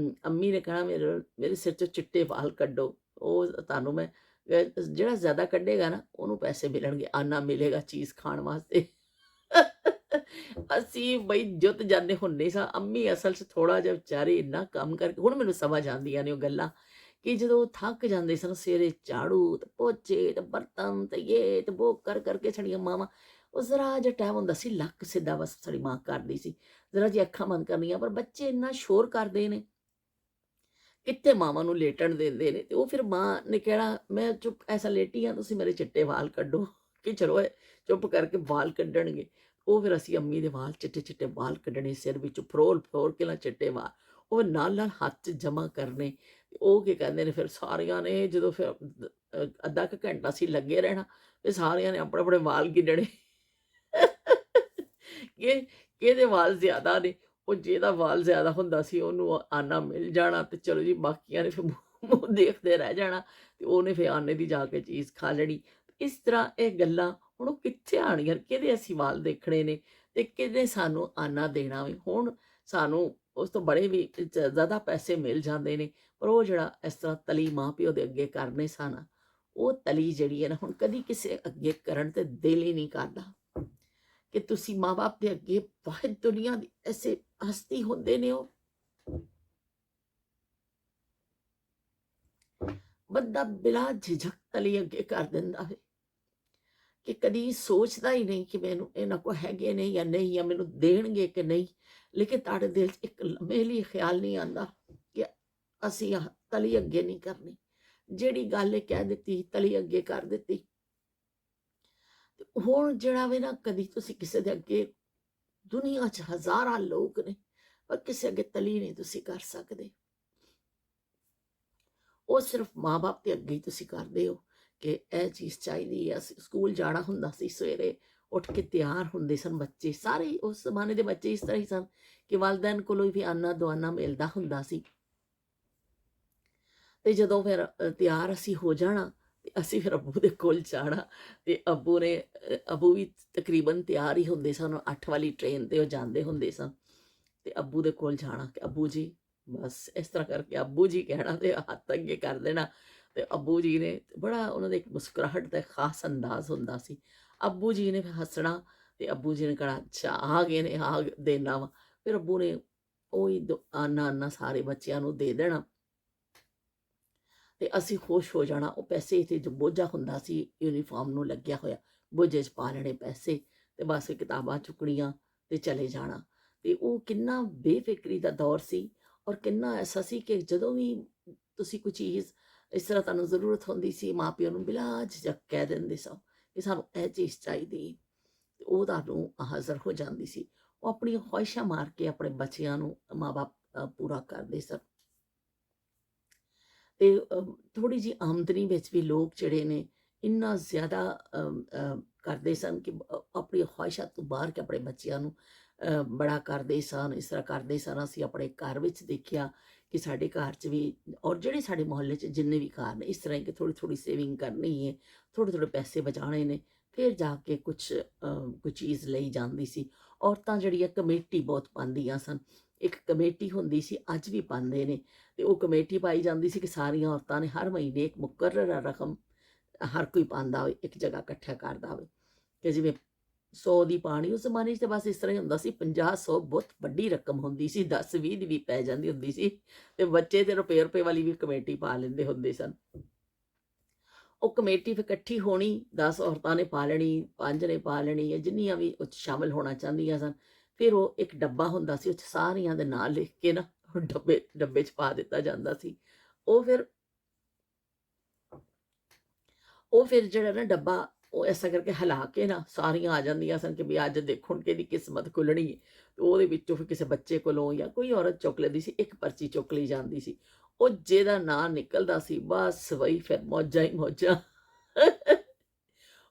ਅੰਮੀ ਨੇ ਕਹਿਣਾ ਮੇਰੇ ਮੇਰੇ ਸਿਰ 'ਚੋਂ ਚਿੱਟੇ ਵਾਲ ਕੱਢੋ, ਉਹ ਤੁਹਾਨੂੰ ਮੈਂ ਜਿਹੜਾ ਜ਼ਿਆਦਾ ਕੱਢੇਗਾ ਨਾ ਉਹਨੂੰ ਪੈਸੇ ਮਿਲਣਗੇ, ਆਨਾ ਮਿਲੇਗਾ ਚੀਜ਼ ਖਾਣ ਵਾਸਤੇ। ਅਸੀਂ ਬਈ ਜੁੱਤ ਜਾਂਦੇ ਹੁੰਦੇ ਸਾਂ। ਅੰਮੀ ਅਸਲ 'ਚ ਥੋੜ੍ਹਾ ਜਿਹਾ ਵਿਚਾਰੇ ਇੰਨਾ ਕੰਮ ਕਰਕੇ, ਹੁਣ ਮੈਨੂੰ ਸਮਝ ਆਉਂਦੀਆਂ ਨੇ ਉਹ ਗੱਲਾਂ, ਕਿ ਜਦੋਂ ਉਹ ਥੱਕ ਜਾਂਦੇ ਸਨ ਸਵੇਰੇ ਝਾੜੂ ਤੇ ਪੋਚੇ ਤੇ ਬਰਤਨ ਤੇ ਇਹ ਤੇ ਵੋ ਕਰ ਕਰਕੇ ਸਾਡੀਆਂ ਮਾਵਾਂ, ਉਹ ਜ਼ਰਾ ਜਿਹਾ ਟਾਈਮ ਹੁੰਦਾ ਸੀ, ਲੱਕ ਸਿੱਧਾ ਬਸ ਸਾਡੀ ਮਾਂ ਕਰਦੀ ਸੀ, ਜ਼ਰਾ ਜਿਹੀ ਅੱਖਾਂ ਬੰਦ ਕਰਨੀਆਂ। ਪਰ ਬੱਚੇ ਇੰਨਾ ਸ਼ੋਰ ਕਰਦੇ ਨੇ, ਕਿੱਥੇ ਮਾਵਾਂ ਨੂੰ ਲੇਟਣ ਦਿੰਦੇ ਨੇ। ਤੇ ਉਹ ਫਿਰ ਮਾਂ ਨੇ ਕਹਿਣਾ ਮੈਂ ਚੁੱਪ ਐਸਾ ਲੇਟੀ ਆ, ਤੁਸੀਂ ਮੇਰੇ ਚਿੱਟੇ ਵਾਲ ਕੱਢੋ, ਕਿ ਚਲੋ ਇਹ ਚੁੱਪ ਕਰਕੇ ਵਾਲ ਕੱਢਣਗੇ। ਉਹ ਫਿਰ ਅਸੀਂ ਅੰਮੀ ਦੇ ਵਾਲ ਚਿੱਟੇ ਚਿੱਟੇ ਵਾਲ ਕੱਢਣੇ, ਸਿਰ ਵਿੱਚ ਫਰੋਲ ਫਰੋਲ ਕੇ ਨਾ ਚਿੱਟੇ ਵਾਲ, ਉਹ ਨਾਲ ਨਾਲ ਹੱਥ 'ਚ ਜਮ੍ਹਾਂ ਕਰਨੇ। ਉਹ ਕੀ ਕਹਿੰਦੇ ਨੇ, ਫਿਰ ਸਾਰਿਆਂ ਨੇ ਜਦੋਂ ਫਿਰ ਅੱਧਾ ਕੁ ਘੰਟਾ ਅਸੀਂ ਲੱਗੇ ਰਹਿਣਾ, ਫਿਰ ਸਾਰਿਆਂ ਨੇ ਆਪਣੇ ਆਪਣੇ ਵਾਲ ਗਿਣਨੇ। ਕਿ ਕਿਹਦੇ ਵਾਲ ਜ਼ਿਆਦਾ ਨੇ। ਉਹ ਜਿਹਦਾ ਵਾਲ ਜ਼ਿਆਦਾ ਹੁੰਦਾ ਸੀ ਉਹਨੂੰ ਆਨਾ ਮਿਲ ਜਾਣਾ, ਤੇ ਚਲੋ ਜੀ ਬਾਕੀਆਂ ਨੇ ਫਿਰ ਮੂੰਹ ਮੂੰਹ ਦੇਖਦੇ ਰਹਿ ਜਾਣਾ, ਤੇ ਉਹਨੇ ਫਿਰ ਆਨੇ ਦੀ ਜਾ ਕੇ ਚੀਜ਼ ਖਾ ਲੈਣੀ। ਇਸ ਤਰ੍ਹਾਂ ਇਹ ਗੱਲਾਂ ਹੁਣ ਉਹ ਕਿੱਥੇ ਆਣੀਆਂ, ਕਿਹਦੇ ਅਸੀਂ ਵਾਲ ਦੇਖਣੇ ਨੇ ਤੇ ਕਿਹਨੇ ਸਾਨੂੰ ਆਨਾ ਦੇਣਾ ਵੇ। ਹੁਣ ਸਾਨੂੰ ਉਸ ਤੋਂ ਬੜੇ ਵੀ ਜ਼ਿਆਦਾ ਪੈਸੇ ਮਿਲ ਜਾਂਦੇ ਨੇ, ਪਰ ਉਹ ਜਿਹੜਾ ਇਸ ਤਰ੍ਹਾਂ ਤਲੀ ਮਾਂ ਪਿਓ ਦੇ ਅੱਗੇ ਕਰਨੇ ਸਨ, ਉਹ ਤਲੀ ਜਿਹੜੀ ਹੈ ਨਾ ਹੁਣ ਕਦੀ ਕਿਸੇ ਅੱਗੇ ਕਰਨ ਤੇ ਦਿਲ ਹੀ ਨਹੀਂ ਕਰਦਾ। ਕਿ ਤੁਸੀਂ ਮਾਂ-ਬਾਪ ਦੇ ਅੱਗੇ ਵਾਹਿਦ ਦੁਨੀਆ ਦੀ ਐਸੇ ਹਸਤੀ ਹੁੰਦੇ ਨੇ, ਉਹ ਬੰਦਾ ਬਿਲਾ ਝਿਜਕ ਤਲੀ ਅੱਗੇ ਕਰ ਦਿੰਦਾ ਹੈ, ਕਿ ਕਦੀ ਸੋਚਦਾ ਹੀ ਨਹੀਂ ਕਿ ਮੈਨੂੰ ਇਹਨਾਂ ਕੋਲ ਹੈਗੇ ਨੇ ਜਾਂ ਨਹੀਂ, ਜਾਂ ਮੈਨੂੰ ਦੇਣਗੇ ਕਿ ਨਹੀਂ। ਲੇਕਿਨ ਤੁਹਾਡੇ ਦਿਲ 'ਚ ਇੱਕ ਲੰਮੇ ਲਈ ਖਿਆਲ ਨਹੀਂ ਆਉਂਦਾ ਕਿ ਅਸੀਂ ਆਹ ਤਲੀ ਅੱਗੇ ਨਹੀਂ ਕਰਨੀ। ਜਿਹੜੀ ਗੱਲ ਇਹ ਕਹਿ ਦਿੱਤੀ ਤਲੀ ਅੱਗੇ ਕਰ ਦਿੱਤੀ। ਤੇ ਹੁਣ ਜਿਹੜਾ ਵੇ ਨਾ, ਕਦੀ ਤੁਸੀਂ ਕਿਸੇ ਦੇ ਅੱਗੇ, ਦੁਨੀਆ 'ਚ ਹਜ਼ਾਰਾਂ ਲੋਕ ਨੇ ਪਰ ਕਿਸੇ ਅੱਗੇ ਤਲੀ ਨਹੀਂ ਤੁਸੀਂ ਕਰ ਸਕਦੇ। ਉਹ ਸਿਰਫ ਮਾਂ-ਬਾਪ ਦੇ ਅੱਗੇ ਹੀ ਤੁਸੀਂ ਕਰਦੇ ਹੋ ਕਿ ਇਹ ਚੀਜ਼ ਚਾਹੀਦੀ ਹੈ। ਅਸੀਂ ਸਕੂਲ ਜਾਣਾ ਹੁੰਦਾ ਸੀ, ਸਵੇਰੇ ਉੱਠ ਕੇ ਤਿਆਰ ਹੁੰਦੇ ਸਨ ਬੱਚੇ ਸਾਰੇ ਹੀ। ਉਸ ਜ਼ਮਾਨੇ ਦੇ ਬੱਚੇ ਇਸ ਤਰ੍ਹਾਂ ਹੀ ਸਨ ਕਿ ਵਾਲਿदैन ਕੋਲੋਂ ਵੀ ਆਨਾ ਦੁਆਨਾ ਮਿਲਦਾ ਹੁੰਦਾ ਸੀ। ਤੇ ਜਦੋਂ ਫਿਰ ਤਿਆਰ ਅਸੀਂ ਹੋ ਜਾਣਾ, ਤੇ ਅਸੀਂ ਫਿਰ ਅੱਬੂ ਦੇ ਕੋਲ ਜਾਣਾ। ਤੇ ਅੱਬੂ ਵੀ ਤਕਰੀਬਨ ਤਿਆਰ ਹੀ ਹੁੰਦੇ ਸਨ, 8 ਵਾਲੀ ਟ੍ਰੇਨ ਤੇ ਉਹ ਜਾਂਦੇ ਹੁੰਦੇ ਸਨ। ਤੇ ਅੱਬੂ ਦੇ ਕੋਲ ਜਾਣਾ ਕਿ ਅੱਬੂ ਜੀ, ਬਸ ਇਸ ਤਰ੍ਹਾਂ ਕਰਕੇ ਅੱਬੂ ਜੀ ਕਹਿਣਾ ਤੇ ਹੱਥ ਅੱਗੇ ਕਰ ਦੇਣਾ। ਤੇ ਅੱਬੂ ਜੀ ਨੇ ਬੜਾ, ਉਹਨਾਂ ਦੇ ਇੱਕ ਮੁਸਕਰਾਹਟ ਦਾ ਖਾਸ ਅੰਦਾਜ਼ ਹੁੰਦਾ ਸੀ। ਅੱਬੂ ਜੀ ਨੇ ਫਿਰ ਹੱਸਣਾ, ਤੇ ਅੱਬੂ ਜੀ ਨੇ ਕਹਿਣਾ ਅੱਛਾ ਆ ਗਏ ਨੇ, ਆ ਦੇਣਾ ਵਾ। ਫਿਰ ਅੱਬੂ ਨੇ ਉਹੀ ਆਨਾ ਆਨਾ ਸਾਰੇ ਬੱਚਿਆਂ ਨੂੰ ਦੇ ਦੇਣਾ, ਤੇ ਅਸੀਂ ਖੁਸ਼ ਹੋ ਜਾਣਾ। ਉਹ ਪੈਸੇ ਇੱਥੇ ਜੋ ਬੋਝਾ ਹੁੰਦਾ ਸੀ ਯੂਨੀਫਾਰਮ ਨੂੰ ਲੱਗਿਆ ਹੋਇਆ, ਬੋਝੇ 'ਚ ਪਾ ਲੈਣੇ ਪੈਸੇ, ਤੇ ਬਸ ਕਿਤਾਬਾਂ ਚੁੱਕਣੀਆਂ ਤੇ ਚਲੇ ਜਾਣਾ। ਤੇ ਉਹ ਕਿੰਨਾ ਬੇਫਿਕਰੀ ਦਾ ਦੌਰ ਸੀ, ਔਰ ਕਿੰਨਾ ਐਸਾ ਸੀ ਕਿ ਜਦੋਂ ਵੀ ਤੁਸੀਂ ਕੋਈ ਚੀਜ਼ ਇਸ ਤਰ੍ਹਾਂ ਤੁਹਾਨੂੰ ਜ਼ਰੂਰਤ ਹੁੰਦੀ ਸੀ, ਮਾਂ ਪਿਓ ਨੂੰ ਬਿਲਾ ਝਿਜਕ ਕਹਿ ਦਿੰਦੇ ਸੋ ਕਿ ਸਾਨੂੰ ਇਹ ਚੀਜ਼ ਚਾਹੀਦੀ, ਤੇ ਉਹ ਤੁਹਾਨੂੰ ਹਾਜ਼ਰ ਹੋ ਜਾਂਦੀ ਸੀ। ਉਹ ਆਪਣੀਆਂ ਖਵਾਹਿਸ਼ਾਂ ਮਾਰ ਕੇ ਆਪਣੇ ਬੱਚਿਆਂ ਨੂੰ ਮਾਂ ਬਾਪ ਪੂਰਾ ਕਰਦੇ ਸਨ। ਤੇ ਥੋੜ੍ਹੀ ਜਿਹੀ ਆਮਦਨੀ ਵਿੱਚ ਵੀ ਲੋਕ ਜਿਹੜੇ ਨੇ ਇੰਨਾ ਜ਼ਿਆਦਾ ਕਰਦੇ ਸਨ ਕਿ ਆਪਣੀ ਖਵਾਹਿਸ਼ਾਂ ਤੋਂ ਬਾਹਰ ਕੇ ਆਪਣੇ ਬੱਚਿਆਂ ਨੂੰ ਬੜਾ ਕਰਦੇ ਸਨ। ਇਸ ਤਰ੍ਹਾਂ ਕਰਦੇ ਸਨ, ਅਸੀਂ ਆਪਣੇ ਘਰ ਵਿੱਚ ਦੇਖਿਆ ਕਿ ਸਾਡੇ ਘਰ 'ਚ ਵੀ, ਔਰ ਜਿਹੜੇ ਸਾਡੇ ਮੁਹੱਲੇ 'ਚ ਜਿੰਨੇ ਵੀ ਘਰ ਨੇ, ਇਸ ਤਰ੍ਹਾਂ ਹੀ ਕਿ ਥੋੜ੍ਹੀ ਥੋੜ੍ਹੀ ਸੇਵਿੰਗ ਕਰਨੀ ਹੈ, ਥੋੜ੍ਹੇ ਥੋੜ੍ਹੇ ਪੈਸੇ ਬਚਾਉਣੇ ਨੇ, ਫਿਰ ਜਾ ਕੇ ਕੁਛ ਕੋਈ ਚੀਜ਼ ਲਈ ਜਾਂਦੀ ਸੀ। ਔਰਤਾਂ ਜਿਹੜੀਆਂ ਕਮੇਟੀ ਬਹੁਤ ਪਾਉਂਦੀਆਂ ਸਨ, ਇੱਕ ਕਮੇਟੀ ਹੁੰਦੀ ਸੀ, ਅੱਜ ਵੀ ਪਾਉਂਦੇ ਨੇ। ਤੇ ਉਹ ਕਮੇਟੀ ਪਾਈ ਜਾਂਦੀ ਸੀ ਕਿ ਸਾਰੀਆਂ ਔਰਤਾਂ ਨੇ ਹਰ ਮਹੀਨੇ ਇੱਕ ਮੁਕਰਰ ਰਕਮ ਹਰ ਕੋਈ ਪਾਉਂਦਾ ਹੋਵੇ, ਇੱਕ ਜਗ੍ਹਾ ਇਕੱਠਾ ਕਰਦਾ ਹੋਵੇ। ਕਿ ਜਿਵੇਂ 100 ਦੀ ਪਾਣੀ। ਉਸ ਜ਼ਮਾਨੇ 'ਚ ਤਾਂ ਬਸ ਇਸ ਤਰ੍ਹਾਂ ਹੀ ਹੁੰਦਾ ਸੀ, 50-100 ਬਹੁਤ ਵੱਡੀ ਰਕਮ ਹੁੰਦੀ ਸੀ, 10-20 ਦੀ ਵੀ ਪੈ ਜਾਂਦੀ ਹੁੰਦੀ ਸੀ ਤੇ ਬੱਚੇ ਤੇ ਰੁਪਏ ਵਾਲੀ ਵੀ ਕਮੇਟੀ ਪਾ ਲੈਂਦੇ ਹੁੰਦੇ ਸਨ। ਉਹ ਕਮੇਟੀ ਫਿਰ ਇਕੱਠੀ ਹੋਣੀ, 10 ਔਰਤਾਂ ਨੇ ਪਾ ਲੈਣੀ, 5 ਨੇ ਪਾ ਲੈਣੀ, ਜਾਂ ਜਿੰਨੀਆਂ ਵੀ ਉਹ 'ਚ ਸ਼ਾਮਿਲ ਹੋਣਾ ਚਾਹੁੰਦੀਆਂ ਸਨ। ਫਿਰ ਉਹ ਇੱਕ ਡੱਬਾ ਹੁੰਦਾ ਸੀ, ਉਹ 'ਚ ਸਾਰਿਆਂ ਦੇ ਨਾਂ ਲਿਖ ਕੇ ਨਾ ਉਹ ਡੱਬੇ 'ਚ ਪਾ ਦਿੱਤਾ ਜਾਂਦਾ ਸੀ। ਉਹ ਫਿਰ ਜਿਹੜਾ ਨਾ ਡੱਬਾ, ਉਹ ਐਸਾ ਕਰਕੇ ਹਿਲਾ ਕੇ ਨਾ ਸਾਰੀਆਂ ਆ ਜਾਂਦੀਆਂ ਸਨ ਕਿ ਵੀ ਅੱਜ ਦੇਖੋ ਹੁਣ ਕਿਹਦੀ ਕਿਸਮਤ ਖੁੱਲ੍ਹਣੀ ਹੈ। ਤੇ ਉਹਦੇ ਵਿੱਚੋਂ ਫਿਰ ਕਿਸੇ ਬੱਚੇ ਕੋਲੋਂ ਜਾਂ ਕੋਈ ਔਰਤ ਚੁੱਕ ਲੈਂਦੀ ਸੀ, ਇੱਕ ਪਰਚੀ ਚੁੱਕ ਲਈ ਜਾਂਦੀ ਸੀ। ਉਹ ਜਿਹਦਾ ਨਾਂ ਨਿਕਲਦਾ ਸੀ, ਬਸ ਵਹੀ ਫਿਰ ਮੌਜਾਂ ਹੀ ਮੌਜਾਂ।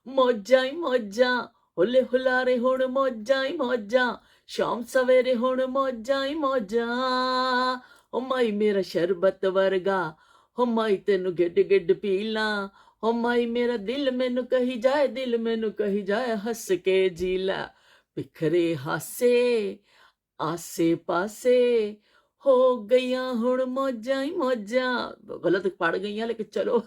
ਮੌਜਾਂ ਹੀ ਮੌਜਾਂ, ਹੁੱਲੇ ਹੁਲਾਰੇ ਹੁਣ ਮੌਜਾਂ ਹੀ ਮੌਜਾਂ, ਸ਼ਾਮ ਸਵੇਰੇ ਹੁਣ ਮੌਜਾਂ ਹੀ ਮੌਜਾਂ। ਓ ਮਾਈ ਮੇਰਾ ਸ਼ਰਬਤ ਵਰਗਾ, ਹੋ ਮਾਈ ਤੈਨੂੰ ਗਿੱਡ ਗਿੱਡ ਪੀ ਲਾਂ, ਹੋ ਮਾਈ ਮੇਰਾ ਦਿਲ ਮੈਨੂੰ ਕਹੀ ਜਾਏ, ਦਿਲ ਮੈਨੂੰ ਕਹੀ ਜਾਏ, ਹੱਸ ਕੇ ਜੀ ਲੈ। ਬਿਖਰੇ ਹਾਸੇ ਆਸੇ ਪਾਸੇ, ਹੋ ਗਈਆਂ ਹੁਣ ਮੌਜਾਂ ਹੀ ਮੌਜਾਂ। ਗਲਤ ਪੜ ਗਈਆਂ ਲੇਕਿਨ ਚਲੋ।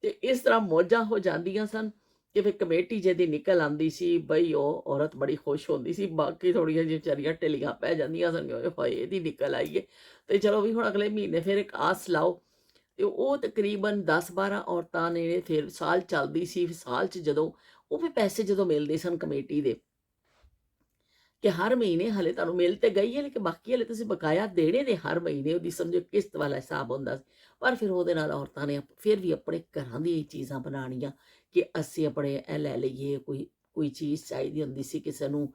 ਤੇ ਇਸ ਤਰ੍ਹਾਂ ਮੌਜਾਂ ਹੋ ਜਾਂਦੀਆਂ ਸਨ ਕਿ ਫਿਰ ਕਮੇਟੀ ਜਿਹਦੀ ਨਿਕਲ ਆਉਂਦੀ ਸੀ, ਬਈ ਉਹ ਔਰਤ ਬੜੀ ਖੁਸ਼ ਹੁੰਦੀ ਸੀ। ਬਾਕੀ ਥੋੜੀਆਂ ਜਿਹੀਆਂ ਵਿਚਾਰੀਆਂ ਢਿੱਲੀਆਂ ਪੈ ਜਾਂਦੀਆਂ ਸਨ ਕਿ ਓਏ ਹੋਏ ਇਹਦੀ ਨਿਕਲ ਆਈ ਏ, ਤੇ ਚਲੋ ਵੀ ਹੁਣ ਅਗਲੇ ਮਹੀਨੇ ਫਿਰ ਇੱਕ ਆਸ ਲਾਓ। ਤੇ ਉਹ ਤਕਰੀਬਨ 10-12 ਔਰਤਾਂ ਨੇ, ਫਿਰ ਸਾਲ ਚੱਲਦੀ ਸੀ। ਫਿਰ ਸਾਲ 'ਚ ਜਦੋਂ ਉਹ ਵੀ ਪੈਸੇ ਜਦੋਂ ਮਿਲਦੇ ਸਨ ਕਮੇਟੀ ਦੇ, ਕਿ ਹਰ ਮਹੀਨੇ ਹਲੇ ਤੁਹਾਨੂੰ ਮਿਲ ਤੇ ਗਈ ਹੈ ਲੇਕਿਨ ਬਾਕੀ ਹਲੇ ਤੁਸੀਂ ਬਕਾਇਆ ਦੇਣੇ ਨੇ ਹਰ ਮਹੀਨੇ, ਉਹਦੀ ਸਮਝੋ ਕਿਸ਼ਤ ਵਾਲਾ ਹਿਸਾਬ ਹੁੰਦਾ ਸੀ। ਪਰ ਫਿਰ ਉਹਦੇ ਨਾਲ ਔਰਤਾਂ ਨੇ ਫਿਰ ਵੀ ਆਪਣੇ ਘਰਾਂ ਦੀਆਂ ਹੀ ਚੀਜ਼ਾਂ ਬਣਾਉਣੀਆਂ ਕਿ ਅਸੀਂ ਆਪਣੇ ਇਹ ਲੈ ਲਈਏ। ਕੋਈ ਕੋਈ ਚੀਜ਼ ਚਾਹੀਦੀ ਹੁੰਦੀ ਸੀ ਕਿਸੇ ਨੂੰ,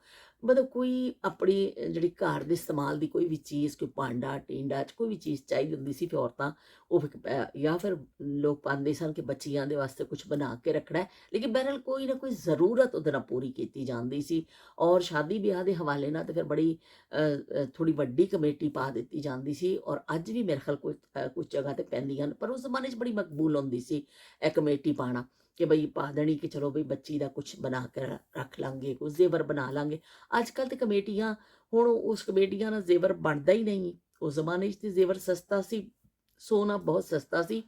ਮਤਲਬ ਕੋਈ ਆਪਣੀ ਜਿਹੜੀ ਘਰ ਦੇ ਇਸਤੇਮਾਲ ਦੀ ਕੋਈ ਵੀ ਚੀਜ਼, ਕੋਈ ਭਾਂਡਾ ਟੀਂਡਾ 'ਚ ਕੋਈ ਵੀ ਚੀਜ਼ ਚਾਹੀਦੀ ਹੁੰਦੀ ਸੀ, ਫਿਰ ਔਰਤਾਂ ਉਹ ਫਿਰ ਜਾਂ ਫਿਰ ਲੋਕ ਪਾਉਂਦੇ ਸਨ ਕਿ ਬੱਚੀਆਂ ਦੇ ਵਾਸਤੇ ਕੁਝ ਬਣਾ ਕੇ ਰੱਖਣਾ ਹੈ। ਲੇਕਿਨ ਬਹਰਹਾਲ ਕੋਈ ਨਾ ਕੋਈ ਜ਼ਰੂਰਤ ਉਹਦੇ ਨਾਲ ਪੂਰੀ ਕੀਤੀ ਜਾਂਦੀ ਸੀ। ਔਰ ਸ਼ਾਦੀ ਵਿਆਹ ਦੇ ਹਵਾਲੇ ਨਾਲ ਤਾਂ ਫਿਰ ਬੜੀ ਥੋੜੀ ਵੱਡੀ ਕਮੇਟੀ ਪਾ ਦਿੱਤੀ ਜਾਂਦੀ ਸੀ। ਔਰ ਅੱਜ ਵੀ ਮੇਰੇ ਖਿਆਲ ਕੁਝ ਜਗ੍ਹਾ ਤੇ ਪੈਂਦੀਆਂ ਹਨ, ਪਰ ਉਸ ਜ਼ਮਾਨੇ 'ਚ ਬੜੀ ਮਕਬੂਲ ਹੁੰਦੀ ਸੀ ਇਹ ਕਮੇਟੀ ਪਾਣਾ, ਕਿ ਬਈ ਪਾ ਦੇਣੀ ਕਿ ਚਲੋ ਬਈ ਬੱਚੀ ਦਾ ਕੁਝ ਬਣਾ ਕੇ ਰੱਖ ਲਾਂਗੇ, ਕੁਝ ਜ਼ੇਵਰ ਬਣਾ ਲਾਂਗੇ। ਅੱਜ ਕੱਲ੍ਹ ਤੇ ਕਮੇਟੀਆਂ, ਹੁਣ ਉਸ ਕਮੇਟੀਆਂ ਨਾਲ ਜ਼ੇਵਰ ਬਣਦਾ ਹੀ ਨਹੀਂ। ਉਸ ਜ਼ਮਾਨੇ 'ਚ ਤੇ ਜ਼ੇਵਰ ਸਸਤਾ ਸੀ, ਸੋਨਾ ਬਹੁਤ ਸਸਤਾ ਸੀ।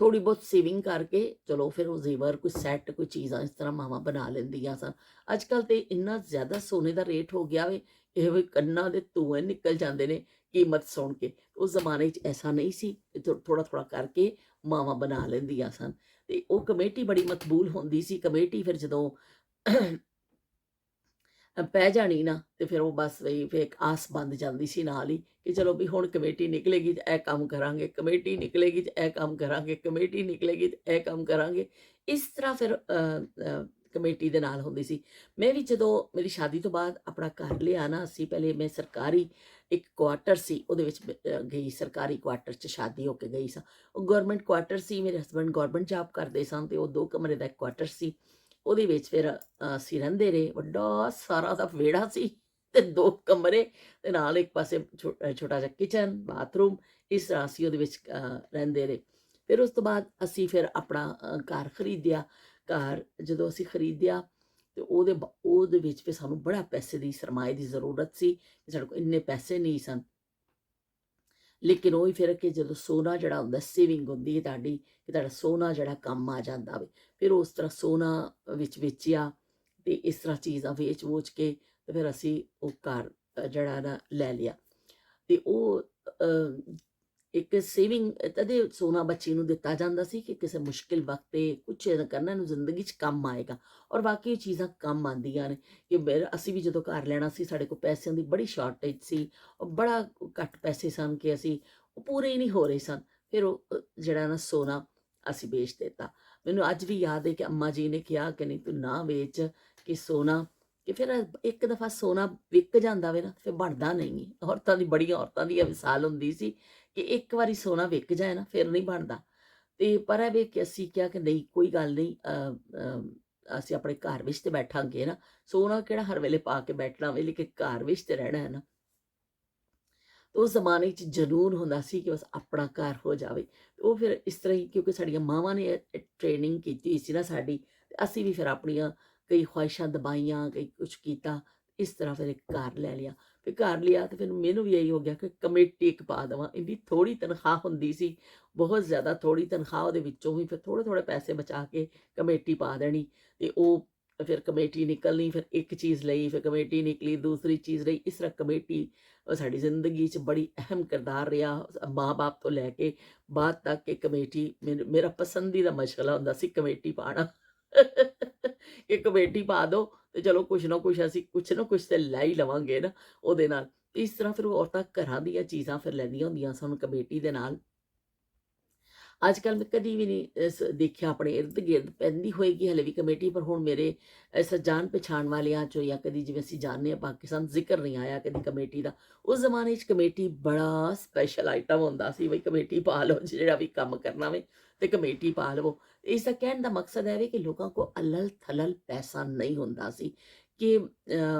ਥੋੜੀ ਬਹੁਤ ਸੇਵਿੰਗ ਕਰਕੇ ਚਲੋ ਫਿਰ ਉਹ ਜ਼ੇਵਰ, ਕੋਈ ਸੈੱਟ, ਕੋਈ ਚੀਜ਼ਾਂ ਇਸ ਤਰ੍ਹਾਂ ਮਾਵਾਂ ਬਣਾ ਲੈਂਦੀਆਂ ਸਨ। ਅੱਜ ਕੱਲ੍ਹ ਤੇ ਇੰਨਾ ਜ਼ਿਆਦਾ ਸੋਨੇ ਦਾ ਰੇਟ ਹੋ ਗਿਆ ਵੇ, ਇਹ ਵੀ ਕੰਨਾਂ ਦੇ ਧੂੰਏਂ ਨਿਕਲ ਜਾਂਦੇ ਨੇ ਕੀਮਤ ਸੁਣ ਕੇ। ਉਸ ਜ਼ਮਾਨੇ 'ਚ ਐਸਾ ਨਹੀਂ ਸੀ, ਥੋੜਾ ਥੋੜਾ ਕਰਕੇ ਮਾਵਾਂ ਬਣਾ ਲੈਂਦੀਆਂ ਸਨ। ਤੇ ਉਹ ਕਮੇਟੀ ਬੜੀ ਮਕਬੂਲ ਹੁੰਦੀ ਸੀ। ਕਮੇਟੀ ਫਿਰ ਜਦੋਂ ਪੈ ਜਾਣੀ ਨਾ, ਤੇ ਫਿਰ ਉਹ ਬਸ ਵੀ ਫਿਰ ਇੱਕ ਆਸ ਬੰਦ ਜਾਂਦੀ ਸੀ ਨਾਲ ਹੀ ਕਿ ਚਲੋ ਵੀ ਹੁਣ ਕਮੇਟੀ ਨਿਕਲੇਗੀ ਤੇ ਇਹ ਕੰਮ ਕਰਾਂਗੇ, ਕਮੇਟੀ ਨਿਕਲੇਗੀ ਤੇ ਇਹ ਕੰਮ ਕਰਾਂਗੇ, ਕਮੇਟੀ ਨਿਕਲੇਗੀ ਤੇ ਇਹ ਕੰਮ ਕਰਾਂਗੇ। ਇਸ ਤਰ੍ਹਾਂ ਫਿਰ ਕਮੇਟੀ ਦੇ ਨਾਲ ਹੁੰਦੀ ਸੀ। ਮੈਂ ਵੀ ਜਦੋਂ ਮੇਰੀ ਸ਼ਾਦੀ ਤੋਂ ਬਾਅਦ ਆਪਣਾ ਘਰ ਲਿਆ ਨਾ, ਅਸੀਂ ਪਹਿਲੇ ਮੈਂ ਸਰਕਾਰੀ ਇੱਕ ਕੁਆਟਰ ਸੀ ਉਹਦੇ ਵਿੱਚ ਗਈ, ਸਰਕਾਰੀ ਕੁਆਟਰ 'ਚ ਸ਼ਾਦੀ ਹੋ ਕੇ ਗਈ ਸਾਂ। ਉਹ ਗਵਰਨਮੈਂਟ ਕੁਆਟਰ ਸੀ, ਮੇਰੇ ਹਸਬੈਂਡ ਗਵਰਨਮੈਂਟ ਜੌਬ ਕਰਦੇ ਸਨ ਤੇ ਉਹ 2 ਕਮਰੇ ਦਾ ਇੱਕ ਕੁਆਟਰ ਸੀ। ਉਹਦੇ ਵਿੱਚ ਫਿਰ ਅਸੀਂ ਰਹਿੰਦੇ ਰਹੇ। ਵੱਡਾ ਸਾਰਾ ਦਾ ਵਿਹੜਾ ਸੀ ਤੇ 2 ਕਮਰੇ ਤੇ ਨਾਲ ਇੱਕ ਪਾਸੇ ਛੋਟਾ ਜਿਹਾ ਕਿਚਨ, ਬਾਥਰੂਮ, ਇਸ ਤਰ੍ਹਾਂ ਅਸੀਂ ਉਹਦੇ ਵਿੱਚ ਰਹਿੰਦੇ ਰਹੇ। ਫਿਰ ਉਸ ਤੋਂ ਬਾਅਦ ਅਸੀਂ ਫਿਰ ਆਪਣਾ ਘਰ ਖਰੀਦਿਆ। ਘਰ ਜਦੋਂ ਅਸੀਂ ਖਰੀਦਿਆ ਤੇ ਉਹਦੇ ਵਿੱਚ ਫਿਰ ਸਾਨੂੰ ਬੜਾ ਪੈਸੇ ਦੀ, ਸਰਮਾਏ ਦੀ ਜ਼ਰੂਰਤ ਸੀ। ਸਾਡੇ ਕੋਲ ਇੰਨੇ ਪੈਸੇ ਨਹੀਂ ਸਨ। ਲੇਕਿਨ ਉਹੀ ਫਿਰ ਕਿ ਜਦੋਂ ਸੋਨਾ ਜਿਹੜਾ ਹੁੰਦਾ, ਸੇਵਿੰਗ ਹੁੰਦੀ ਹੈ ਤੁਹਾਡੀ, ਕਿ ਤੁਹਾਡਾ ਸੋਨਾ ਜਿਹੜਾ ਕੰਮ ਆ ਜਾਂਦਾ ਵੇ। ਫਿਰ ਉਸ ਤਰ੍ਹਾਂ ਸੋਨਾ ਵਿੱਚ ਵੇਚਿਆ ਤੇ ਇਸ ਤਰ੍ਹਾਂ ਚੀਜ਼ਾਂ ਵੇਚ-ਵੂਚ ਕੇ ਤੇ ਫਿਰ ਅਸੀਂ ਉਹ ਘਰ ਜਿਹੜਾ ਨਾ ਲੈ ਲਿਆ। ਤੇ ਉਹ ਇੱਕ ਸੇਵਿੰਗ ਤਦੇ ਸੋਨਾ ਬੱਚੀ ਨੂੰ ਦਿੱਤਾ ਜਾਂਦਾ ਸੀ ਕਿ ਕਿਸੇ ਮੁਸ਼ਕਿਲ ਵਕਤ ਤੇ ਕੁਛ ਕਰਨਾ ਇਹਨੂੰ ਜ਼ਿੰਦਗੀ 'ਚ ਕੰਮ ਆਏਗਾ। ਔਰ ਵਾਕਈ ਚੀਜ਼ਾਂ ਕੰਮ ਆਉਂਦੀਆਂ ਨੇ ਕਿ ਅਸੀਂ ਵੀ ਜਦੋਂ ਘਰ ਲੈਣਾ ਸੀ, ਸਾਡੇ ਕੋਲ ਪੈਸਿਆਂ ਦੀ ਬੜੀ ਸ਼ਾਰਟੇਜ ਸੀ। ਬੜਾ ਘੱਟ ਪੈਸੇ ਸਨ ਕਿ ਅਸੀਂ, ਉਹ ਪੂਰੇ ਹੀ ਨਹੀਂ ਹੋ ਰਹੇ ਸਨ। ਫਿਰ ਉਹ ਜਿਹੜਾ ਨਾ ਸੋਨਾ ਅਸੀਂ ਵੇਚ ਦਿੱਤਾ। ਮੈਨੂੰ ਅੱਜ ਵੀ ਯਾਦ ਹੈ ਕਿ ਅੰਮਾ ਜੀ ਨੇ ਕਿਹਾ ਕਿ ਨਹੀਂ ਤੂੰ ਨਾ ਵੇਚ, ਕਿ ਸੋਨਾ, ਕਿ ਫਿਰ ਇੱਕ ਦਫਾ ਸੋਨਾ ਵਿਕ ਜਾਂਦਾ ਵੇ ਨਾ ਫਿਰ ਬਣਦਾ ਨਹੀਂ। ਬੜੀਆਂ ਔਰਤਾਂ ਦੀ ਇਹ ਮਿਸਾਲ ਹੁੰਦੀ ਸੀ ਕਿ ਇੱਕ ਵਾਰੀ ਸੋਨਾ ਵਿਕ ਜਾਏ ਨਾ ਫਿਰ ਨਹੀਂ ਬਣਦਾ। ਤੇ ਪਰ ਇਹ ਵੇ ਕਿ ਅਸੀਂ ਕਿਹਾ ਕਿ ਨਹੀਂ ਕੋਈ ਗੱਲ ਨਹੀਂ, ਅਸੀਂ ਆਪਣੇ ਘਰ ਵਿੱਚ ਤੇ ਬੈਠਾਂਗੇ ਨਾ, ਸੋਨਾ ਕਿਹੜਾ ਹਰ ਵੇਲੇ ਪਾ ਕੇ ਬੈਠਣਾ ਵੇ, ਲੇਕਿਨ ਘਰ ਵਿੱਚ ਤੇ ਰਹਿਣਾ ਹੈ ਨਾ। ਉਸ ਜ਼ਮਾਨੇ 'ਚ ਜਨੂੰਨ ਹੁੰਦਾ ਸੀ ਕਿ ਬਸ ਆਪਣਾ ਘਰ ਹੋ ਜਾਵੇ। ਉਹ ਫਿਰ ਇਸ ਤਰ੍ਹਾਂ ਹੀ, ਕਿਉਂਕਿ ਸਾਡੀਆਂ ਮਾਵਾਂ ਨੇ ਟ੍ਰੇਨਿੰਗ ਕੀਤੀ ਹੋਈ ਸੀ ਨਾ ਸਾਡੀ, ਤੇ ਅਸੀਂ ਵੀ ਫਿਰ ਆਪਣੀਆਂ ਕਈ ਖਵਾਹਿਸ਼ਾਂ ਦਬਾਈਆਂ, ਕਈ ਕੁਛ ਕੀਤਾ। ਇਸ ਤਰ੍ਹਾਂ ਫਿਰ ਇੱਕ ਘਰ ਲੈ ਲਿਆ। ਫਿਰ ਘਰ ਲਿਆ ਤੇ ਫਿਰ ਮੈਨੂੰ ਵੀ ਇਹੀ ਹੋ ਗਿਆ ਕਿ ਕਮੇਟੀ ਇੱਕ ਪਾ ਦੇਵਾਂ। ਇੰਨੀ ਥੋੜ੍ਹੀ ਤਨਖਾਹ ਹੁੰਦੀ ਸੀ, ਬਹੁਤ ਜ਼ਿਆਦਾ ਥੋੜ੍ਹੀ ਤਨਖਾਹ, ਉਹਦੇ ਵਿੱਚੋਂ ਵੀ ਫਿਰ ਥੋੜ੍ਹੇ ਥੋੜ੍ਹੇ ਪੈਸੇ ਬਚਾ ਕੇ ਕਮੇਟੀ ਪਾ ਦੇਣੀ। ਤੇ ਉਹ फिर कमेटी निकलनी, फिर एक चीज़ लई, फिर कमेटी निकली, दूसरी चीज़ लई। इस तरह कमेटी साड़ी ज़िंदगी च बड़ी अहम किरदार रहा। माँ बाप तो लैके बाद तक कि कमेटी मेरा पसंदीदा मशगला हुंदा सी कमेटी पाना। कि कमेटी पा दो ते चलो कुछ ना कुछ ते लै ही लवांगे ना ਉਹਦੇ ਨਾਲ। इस तरह फिर औरतां घरां ਦੀਆਂ चीज़ां फिर लैंदियां ਹੁੰਦੀਆਂ ਸਨ कमेटी ਦੇ ਨਾਲ। ਅੱਜ ਕੱਲ੍ਹ ਮੈਂ ਕਦੀ ਵੀ ਨਹੀਂ ਦੇਖਿਆ ਆਪਣੇ ਇਰਦ ਗਿਰਦ ਪੈਂਦੀ ਹੋਏਗੀ ਹਲੇ ਵੀ ਕਮੇਟੀ, ਪਰ ਹੁਣ ਮੇਰੇ ਜਾਣ ਪਛਾਣ ਵਾਲਿਆਂ ਚੋਂ ਜਾਂ ਕਦੀ ਜਿਵੇਂ ਅਸੀਂ ਜਾਣਦੇ ਹਾਂ ਪਾਕਿਸਤਾਨ ਜ਼ਿਕਰ ਨਹੀਂ ਆਇਆ ਕਦੀ ਕਮੇਟੀ ਦਾ। ਉਸ ਜ਼ਮਾਨੇ 'ਚ ਕਮੇਟੀ ਬੜਾ ਸਪੈਸ਼ਲ ਆਈਟਮ ਹੁੰਦਾ ਸੀ, ਬਈ ਕਮੇਟੀ ਪਾ ਲਓ, ਜਿਹੜਾ ਵੀ ਕੰਮ ਕਰਨਾ ਵੇ ਤੇ ਕਮੇਟੀ ਪਾ ਲਵੋ। ਇਸ ਦਾ ਕਹਿਣ ਦਾ ਮਕਸਦ ਹੈ ਵੀ ਕਿ ਲੋਕਾਂ ਕੋਲ ਅਲਲ ਥਲਲ ਪੈਸਾ ਨਹੀਂ ਹੁੰਦਾ ਸੀ, ਕਿ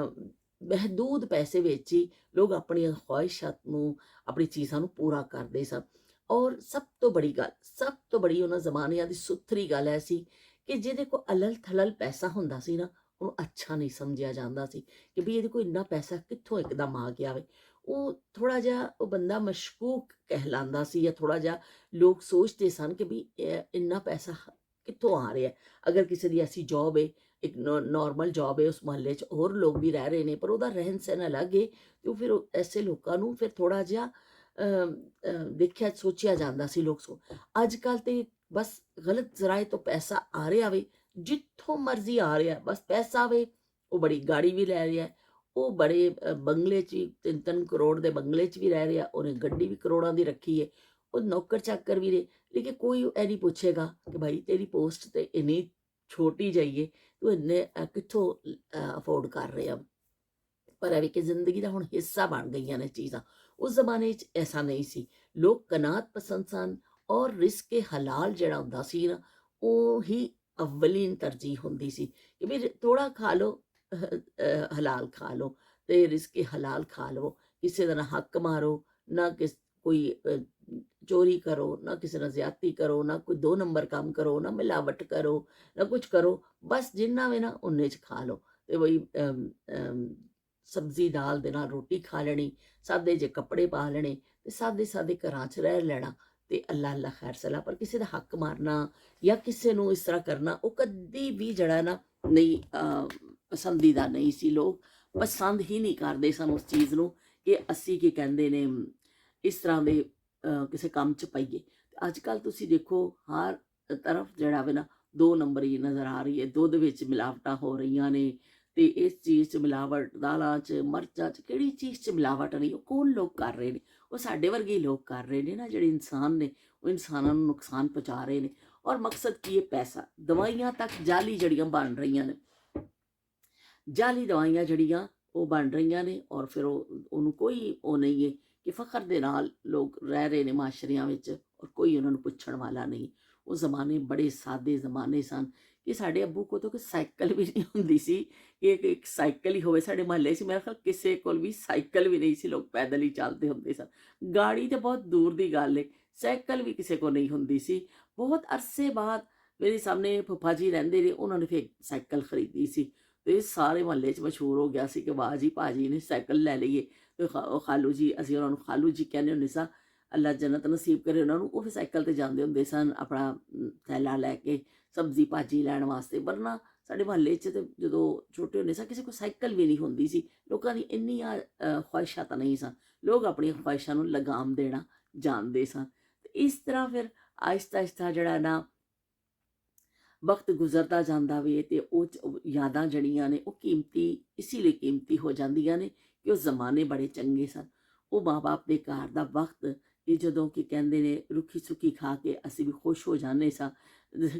ਮਹਿਦੂਦ ਪੈਸੇ ਵਿੱਚ ਹੀ ਲੋਕ ਆਪਣੀਆਂ ਖਵਾਹਿਸ਼ਾਂ ਨੂੰ, ਆਪਣੀ ਚੀਜ਼ਾਂ ਨੂੰ ਪੂਰਾ ਕਰਦੇ ਸਨ। ਔਰ ਸਭ ਤੋਂ ਬੜੀ ਉਹਨਾਂ ਜ਼ਮਾਨਿਆਂ ਦੀ ਸੁਥਰੀ ਗੱਲ ਐ ਸੀ ਕਿ ਜਿਹਦੇ ਕੋਲ ਅਲਲ ਥਲਲ ਪੈਸਾ ਹੁੰਦਾ ਸੀ ਨਾ, ਉਹਨੂੰ ਅੱਛਾ ਨਹੀਂ ਸਮਝਿਆ ਜਾਂਦਾ ਸੀ ਕਿ ਵੀ ਇਹਦੇ ਕੋਲ ਇੰਨਾ ਪੈਸਾ ਕਿੱਥੋਂ ਇੱਕਦਮ ਆ ਗਿਆ ਵੇ। ਉਹ ਥੋੜਾ ਜਿਹਾ ਉਹ ਬੰਦਾ ਮਸ਼ਕੂਕ ਕਹਿਲਾਂਦਾ ਸੀ, ਜਾਂ ਥੋੜਾ ਜਿਹਾ ਲੋਕ ਸੋਚਦੇ ਸਨ ਕਿ ਵੀ ਇੰਨਾ ਪੈਸਾ ਕਿੱਥੋਂ ਆ ਰਿਹਾ। ਅਗਰ ਕਿਸੇ ਦੀ ਐਸੀ ਜੌਬ ਏ, ਇੱਕ ਨਾਰਮਲ ਜੌਬ ਏ, ਉਸ ਮੁਹੱਲੇ 'ਚ ਹੋਰ ਲੋਕ ਵੀ ਰਹਿ ਰਹੇ ਨੇ, ਪਰ ਉਹਦਾ ਰਹਿਣ ਸਹਿਣ ਅਲੱਗ ਏ, ਤੇ ਉਹ ਫਿਰ ਐਸੇ ਲੋਕਾਂ ਨੂੰ ਫਿਰ ਥੋੜਾ ਜਿਹਾ ਦੇਖਿਆ ਸੋਚਿਆ ਜਾਂਦਾ ਸੀ ਲੋਕ। ਅੱਜ ਕੱਲ੍ਹ ਤੇ ਬਸ ਗਲਤ ਜ਼ਰਾਏ ਤੋਂ ਪੈਸਾ ਆ ਰਿਹਾ ਵੇ, ਜਿੱਥੋਂ ਮਰਜ਼ੀ ਆ ਰਿਹਾ, ਬਸ ਪੈਸਾ ਵੇ। ਉਹ ਬੜੀ ਗਾੜੀ ਵੀ ਲੈ ਰਿਹਾ, ਉਹ ਬੜੇ ਬੰਗਲੇ 'ਚ ਵੀ 3-3 ਕਰੋੜ ਦੇ ਬੰਗਲੇ 'ਚ ਵੀ ਰਹਿ ਰਿਹਾ, ਉਹਨੇ ਗੱਡੀ ਵੀ ਕਰੋੜਾਂ ਦੀ ਰੱਖੀ ਹੈ, ਉਹ ਨੌਕਰ ਚਾਕਰ ਵੀ ਰਹੇ। ਲੇਕਿਨ ਕੋਈ ਇਹ ਨਹੀਂ ਪੁੱਛੇਗਾ ਕਿ ਭਾਈ ਤੇਰੀ ਪੋਸਟ ਤੇ ਇੰਨੀ ਛੋਟੀ ਜਾਈਏ, ਤੂੰ ਇੰਨੇ ਕਿੱਥੋਂ ਅਫੋਰਡ ਕਰ ਰਿਹਾ। ਪਰ ਇਹ ਵੀ ਕਿ ਜ਼ਿੰਦਗੀ ਦਾ ਹੁਣ ਹਿੱਸਾ ਬਣ ਗਈਆਂ ਨੇ ਚੀਜ਼ਾਂ। ਉਸ ਜ਼ਮਾਨੇ 'ਚ ਐਸਾ ਨਹੀਂ ਸੀ। ਲੋਕ ਕਨਾਤ ਪਸੰਦ ਸਨ, ਔਰ ਰਿਜ਼ਕ ਹਲਾਲ ਜਿਹੜਾ ਹੁੰਦਾ ਸੀ ਨਾ, ਉਹ ਹੀ ਅਵਲੀਨ ਤਰਜੀਹ ਹੁੰਦੀ ਸੀ ਕਿ ਵੀ ਥੋੜਾ ਖਾ ਲਓ, ਹਲਾਲ ਖਾ ਲਓ, ਤੇ ਰਿਜ਼ਕ ਹਲਾਲ ਖਾ ਲਓ। ਕਿਸੇ ਦਾ ਨਾ ਹੱਕ ਮਾਰੋ, ਨਾ ਕੋਈ ਚੋਰੀ ਕਰੋ, ਨਾ ਕਿਸੇ ਨਾਲ ਜ਼ਿਆਦਤੀ ਕਰੋ, ਨਾ ਕੋਈ 2 ਨੰਬਰ ਕੰਮ ਕਰੋ, ਨਾ ਮਿਲਾਵਟ ਕਰੋ, ਨਾ ਕੁਝ ਕਰੋ। ਬਸ ਜਿੰਨਾ ਵੇ ਨਾ ਉਨੇ 'ਚ ਖਾ ਲਓ, ਤੇ ਬਈ ਸਬਜ਼ੀ ਦਾਲ ਦੇ ਨਾਲ ਰੋਟੀ ਖਾ ਲੈਣੀ, ਸਾਦੇ ਜਿਹੇ ਕੱਪੜੇ ਪਾ ਲੈਣੇ, ਤੇ ਸਾਦੇ ਸਾਦੇ ਘਰਾਂ 'ਚ ਰਹਿ ਲੈਣਾ, ਤੇ ਅੱਲਾ ਅੱਲਾ ਖੈਰ ਸਲਾ। ਪਰ ਕਿਸੇ ਦਾ ਹੱਕ ਮਾਰਨਾ ਜਾਂ ਕਿਸੇ ਨੂੰ ਇਸ ਤਰ੍ਹਾਂ ਕਰਨਾ, ਉਹ ਕਦੀ ਵੀ ਜਿਹੜਾ ਨਾ ਨਹੀਂ ਪਸੰਦੀਦਾ ਨਹੀਂ ਸੀ। ਲੋਕ ਪਸੰਦ ਹੀ ਨਹੀਂ ਕਰਦੇ ਸਨ ਉਸ ਚੀਜ਼ ਨੂੰ ਕਿ ਅਸੀਂ ਕੀ ਕਹਿੰਦੇ ਨੇ ਇਸ ਤਰ੍ਹਾਂ ਦੇ ਕਿਸੇ ਕੰਮ 'ਚ ਪਾਈਏ। ਅੱਜ ਕੱਲ੍ਹ ਤੁਸੀਂ ਦੇਖੋ ਹਰ ਤਰਫ ਜਿਹੜਾ ਵੇ ਨਾ 2 ਨੰਬਰੀ ਨਜ਼ਰ ਆ ਰਹੀ ਹੈ। ਦੁੱਧ ਵਿੱਚ ਮਿਲਾਵਟਾਂ ਹੋ ਰਹੀਆਂ ਨੇ, ਤੇ ਇਸ ਚੀਜ਼ 'ਚ ਮਿਲਾਵਟ, ਦਾਲਾਂ 'ਚ, ਮਿਰਚਾਂ 'ਚ, ਕਿਹੜੀ ਚੀਜ਼ 'ਚ ਮਿਲਾਵਟ ਨਹੀਂ, ਉਹ ਕੌਣ ਲੋਕ ਕਰ ਰਹੇ ਨੇ? ਉਹ ਸਾਡੇ ਵਰਗੇ ਹੀ ਲੋਕ ਕਰ ਰਹੇ ਨੇ ਨਾ, ਜਿਹੜੇ ਇਨਸਾਨ ਨੇ, ਉਹ ਇਨਸਾਨਾਂ ਨੂੰ ਨੁਕਸਾਨ ਪਹੁੰਚਾ ਰਹੇ ਨੇ। ਔਰ ਮਕਸਦ ਕੀ ਹੈ? ਪੈਸਾ। ਦਵਾਈਆਂ ਤੱਕ ਜਾਲੀ ਜਿਹੜੀਆਂ ਬਣ ਰਹੀਆਂ ਨੇ, ਜਾਲੀ ਦਵਾਈਆਂ ਜਿਹੜੀਆਂ ਉਹ ਬਣ ਰਹੀਆਂ ਨੇ, ਔਰ ਫਿਰ ਉਹਨੂੰ ਕੋਈ ਉਹ ਨਹੀਂ ਹੈ ਕਿ ਫਖਰ ਦੇ ਨਾਲ ਲੋਕ ਰਹਿ ਰਹੇ ਨੇ ਮਾਸ਼ਰਿਆਂ ਵਿੱਚ, ਔਰ ਕੋਈ ਉਹਨਾਂ ਨੂੰ ਪੁੱਛਣ ਵਾਲਾ ਨਹੀਂ। ਉਹ ਜ਼ਮਾਨੇ ਬੜੇ ਸਾਦੇ ਜ਼ਮਾਨੇ ਸਨ ਕਿ ਸਾਡੇ ਅੱਬੂ ਕੋਲ ਤਾਂ ਕੋਈ ਸਾਈਕਲ ਵੀ ਨਹੀਂ ਹੁੰਦੀ ਸੀ ਕਿ ਇੱਕ ਸਾਈਕਲ ਹੀ ਹੋਵੇ। ਸਾਡੇ ਮੁਹੱਲੇ 'ਚ ਮੇਰਾ ਖਿਆਲ ਕਿਸੇ ਕੋਲ ਵੀ ਸਾਈਕਲ ਵੀ ਨਹੀਂ ਸੀ, ਲੋਕ ਪੈਦਲ ਹੀ ਚੱਲਦੇ ਹੁੰਦੇ ਸਨ। ਗਾੜੀ ਤਾਂ ਬਹੁਤ ਦੂਰ ਦੀ ਗੱਲ ਹੈ, ਸਾਈਕਲ ਵੀ ਕਿਸੇ ਕੋਲ ਨਹੀਂ ਹੁੰਦੀ ਸੀ। ਬਹੁਤ ਅਰਸੇ ਬਾਅਦ ਮੇਰੇ ਸਾਹਮਣੇ ਫੁੱਫਾ ਜੀ ਰਹਿੰਦੇ ਨੇ, ਉਹਨਾਂ ਨੇ ਫਿਰ ਸਾਈਕਲ ਖਰੀਦੀ ਸੀ, ਤੇ ਸਾਰੇ ਮੁਹੱਲੇ 'ਚ ਮਸ਼ਹੂਰ ਹੋ ਗਿਆ ਸੀ ਕਿ ਵਾਹ ਜੀ ਭਾਜੀ ਨੇ ਸਾਈਕਲ ਲੈ ਲਈਏ। ਤੇ ਉਹ ਖਾਲੂ ਜੀ, ਅਸੀਂ ਉਹਨਾਂ ਨੂੰ ਖਾਲੂ ਜੀ ਕਹਿੰਦੇ ਹੁੰਦੇ ਸਾਂ, ਅੱਲਾ ਜੰਨਤ ਨਸੀਬ ਕਰੇ ਉਹਨਾਂ ਨੂੰ। ਉਹ ਫਿਰ ਸਾਈਕਲ ਤੇ ਜਾਂਦੇ ਹੁੰਦੇ ਸਨ ਆਪਣਾ ਥੈਲਾ ਲੈ ਕੇ ਸਬਜ਼ੀ ਭਾਜੀ ਲੈਣ ਵਾਸਤੇ। ਵਰਨਾ ਸਾਡੇ ਮੁਹੱਲੇ 'ਚ ਤੇ ਜਦੋਂ ਛੋਟੇ ਹੁੰਦੇ ਸਾਂ, ਕਿਸੇ ਕੋਲ ਸਾਈਕਲ ਵੀ ਨਹੀਂ ਹੁੰਦੀ ਸੀ। ਲੋਕਾਂ ਦੀ ਇੰਨੀਆਂ ਖਵਾਹਿਸ਼ਾਂ ਤਾਂ ਨਹੀਂ ਸਨ, ਲੋਕ ਆਪਣੀਆਂ ਖਵਾਹਿਸ਼ਾਂ ਨੂੰ ਲਗਾਮ ਦੇਣਾ ਜਾਣਦੇ ਸਨ। ਤੇ ਇਸ ਤਰ੍ਹਾਂ ਫਿਰ ਆਹਿਸਤਾ ਆਹਿਸਤਾ ਜਿਹੜਾ ਨਾ ਵਕਤ ਗੁਜ਼ਰਦਾ ਜਾਂਦਾ ਵੇ, ਤੇ ਉਹ ਯਾਦਾਂ ਜਿਹੜੀਆਂ ਨੇ ਉਹ ਕੀਮਤੀ ਇਸੇ ਲਈ ਕੀਮਤੀ ਹੋ ਜਾਂਦੀਆਂ ਨੇ ਕਿ ਉਹ ਜ਼ਮਾਨੇ ਬੜੇ ਚੰਗੇ ਸਨ। ਉਹ ਮਾਂ ਬਾਪ ਦੇ ਘਰ ਦਾ ਵਕਤ, ਕਿ ਜਦੋਂ ਕਿ ਕਹਿੰਦੇ ਨੇ ਰੁੱਖੀ ਸੁੱਕੀ ਖਾ ਕੇ ਅਸੀਂ ਵੀ ਖੁਸ਼ ਹੋ ਜਾਂਦੇ ਸਾਂ।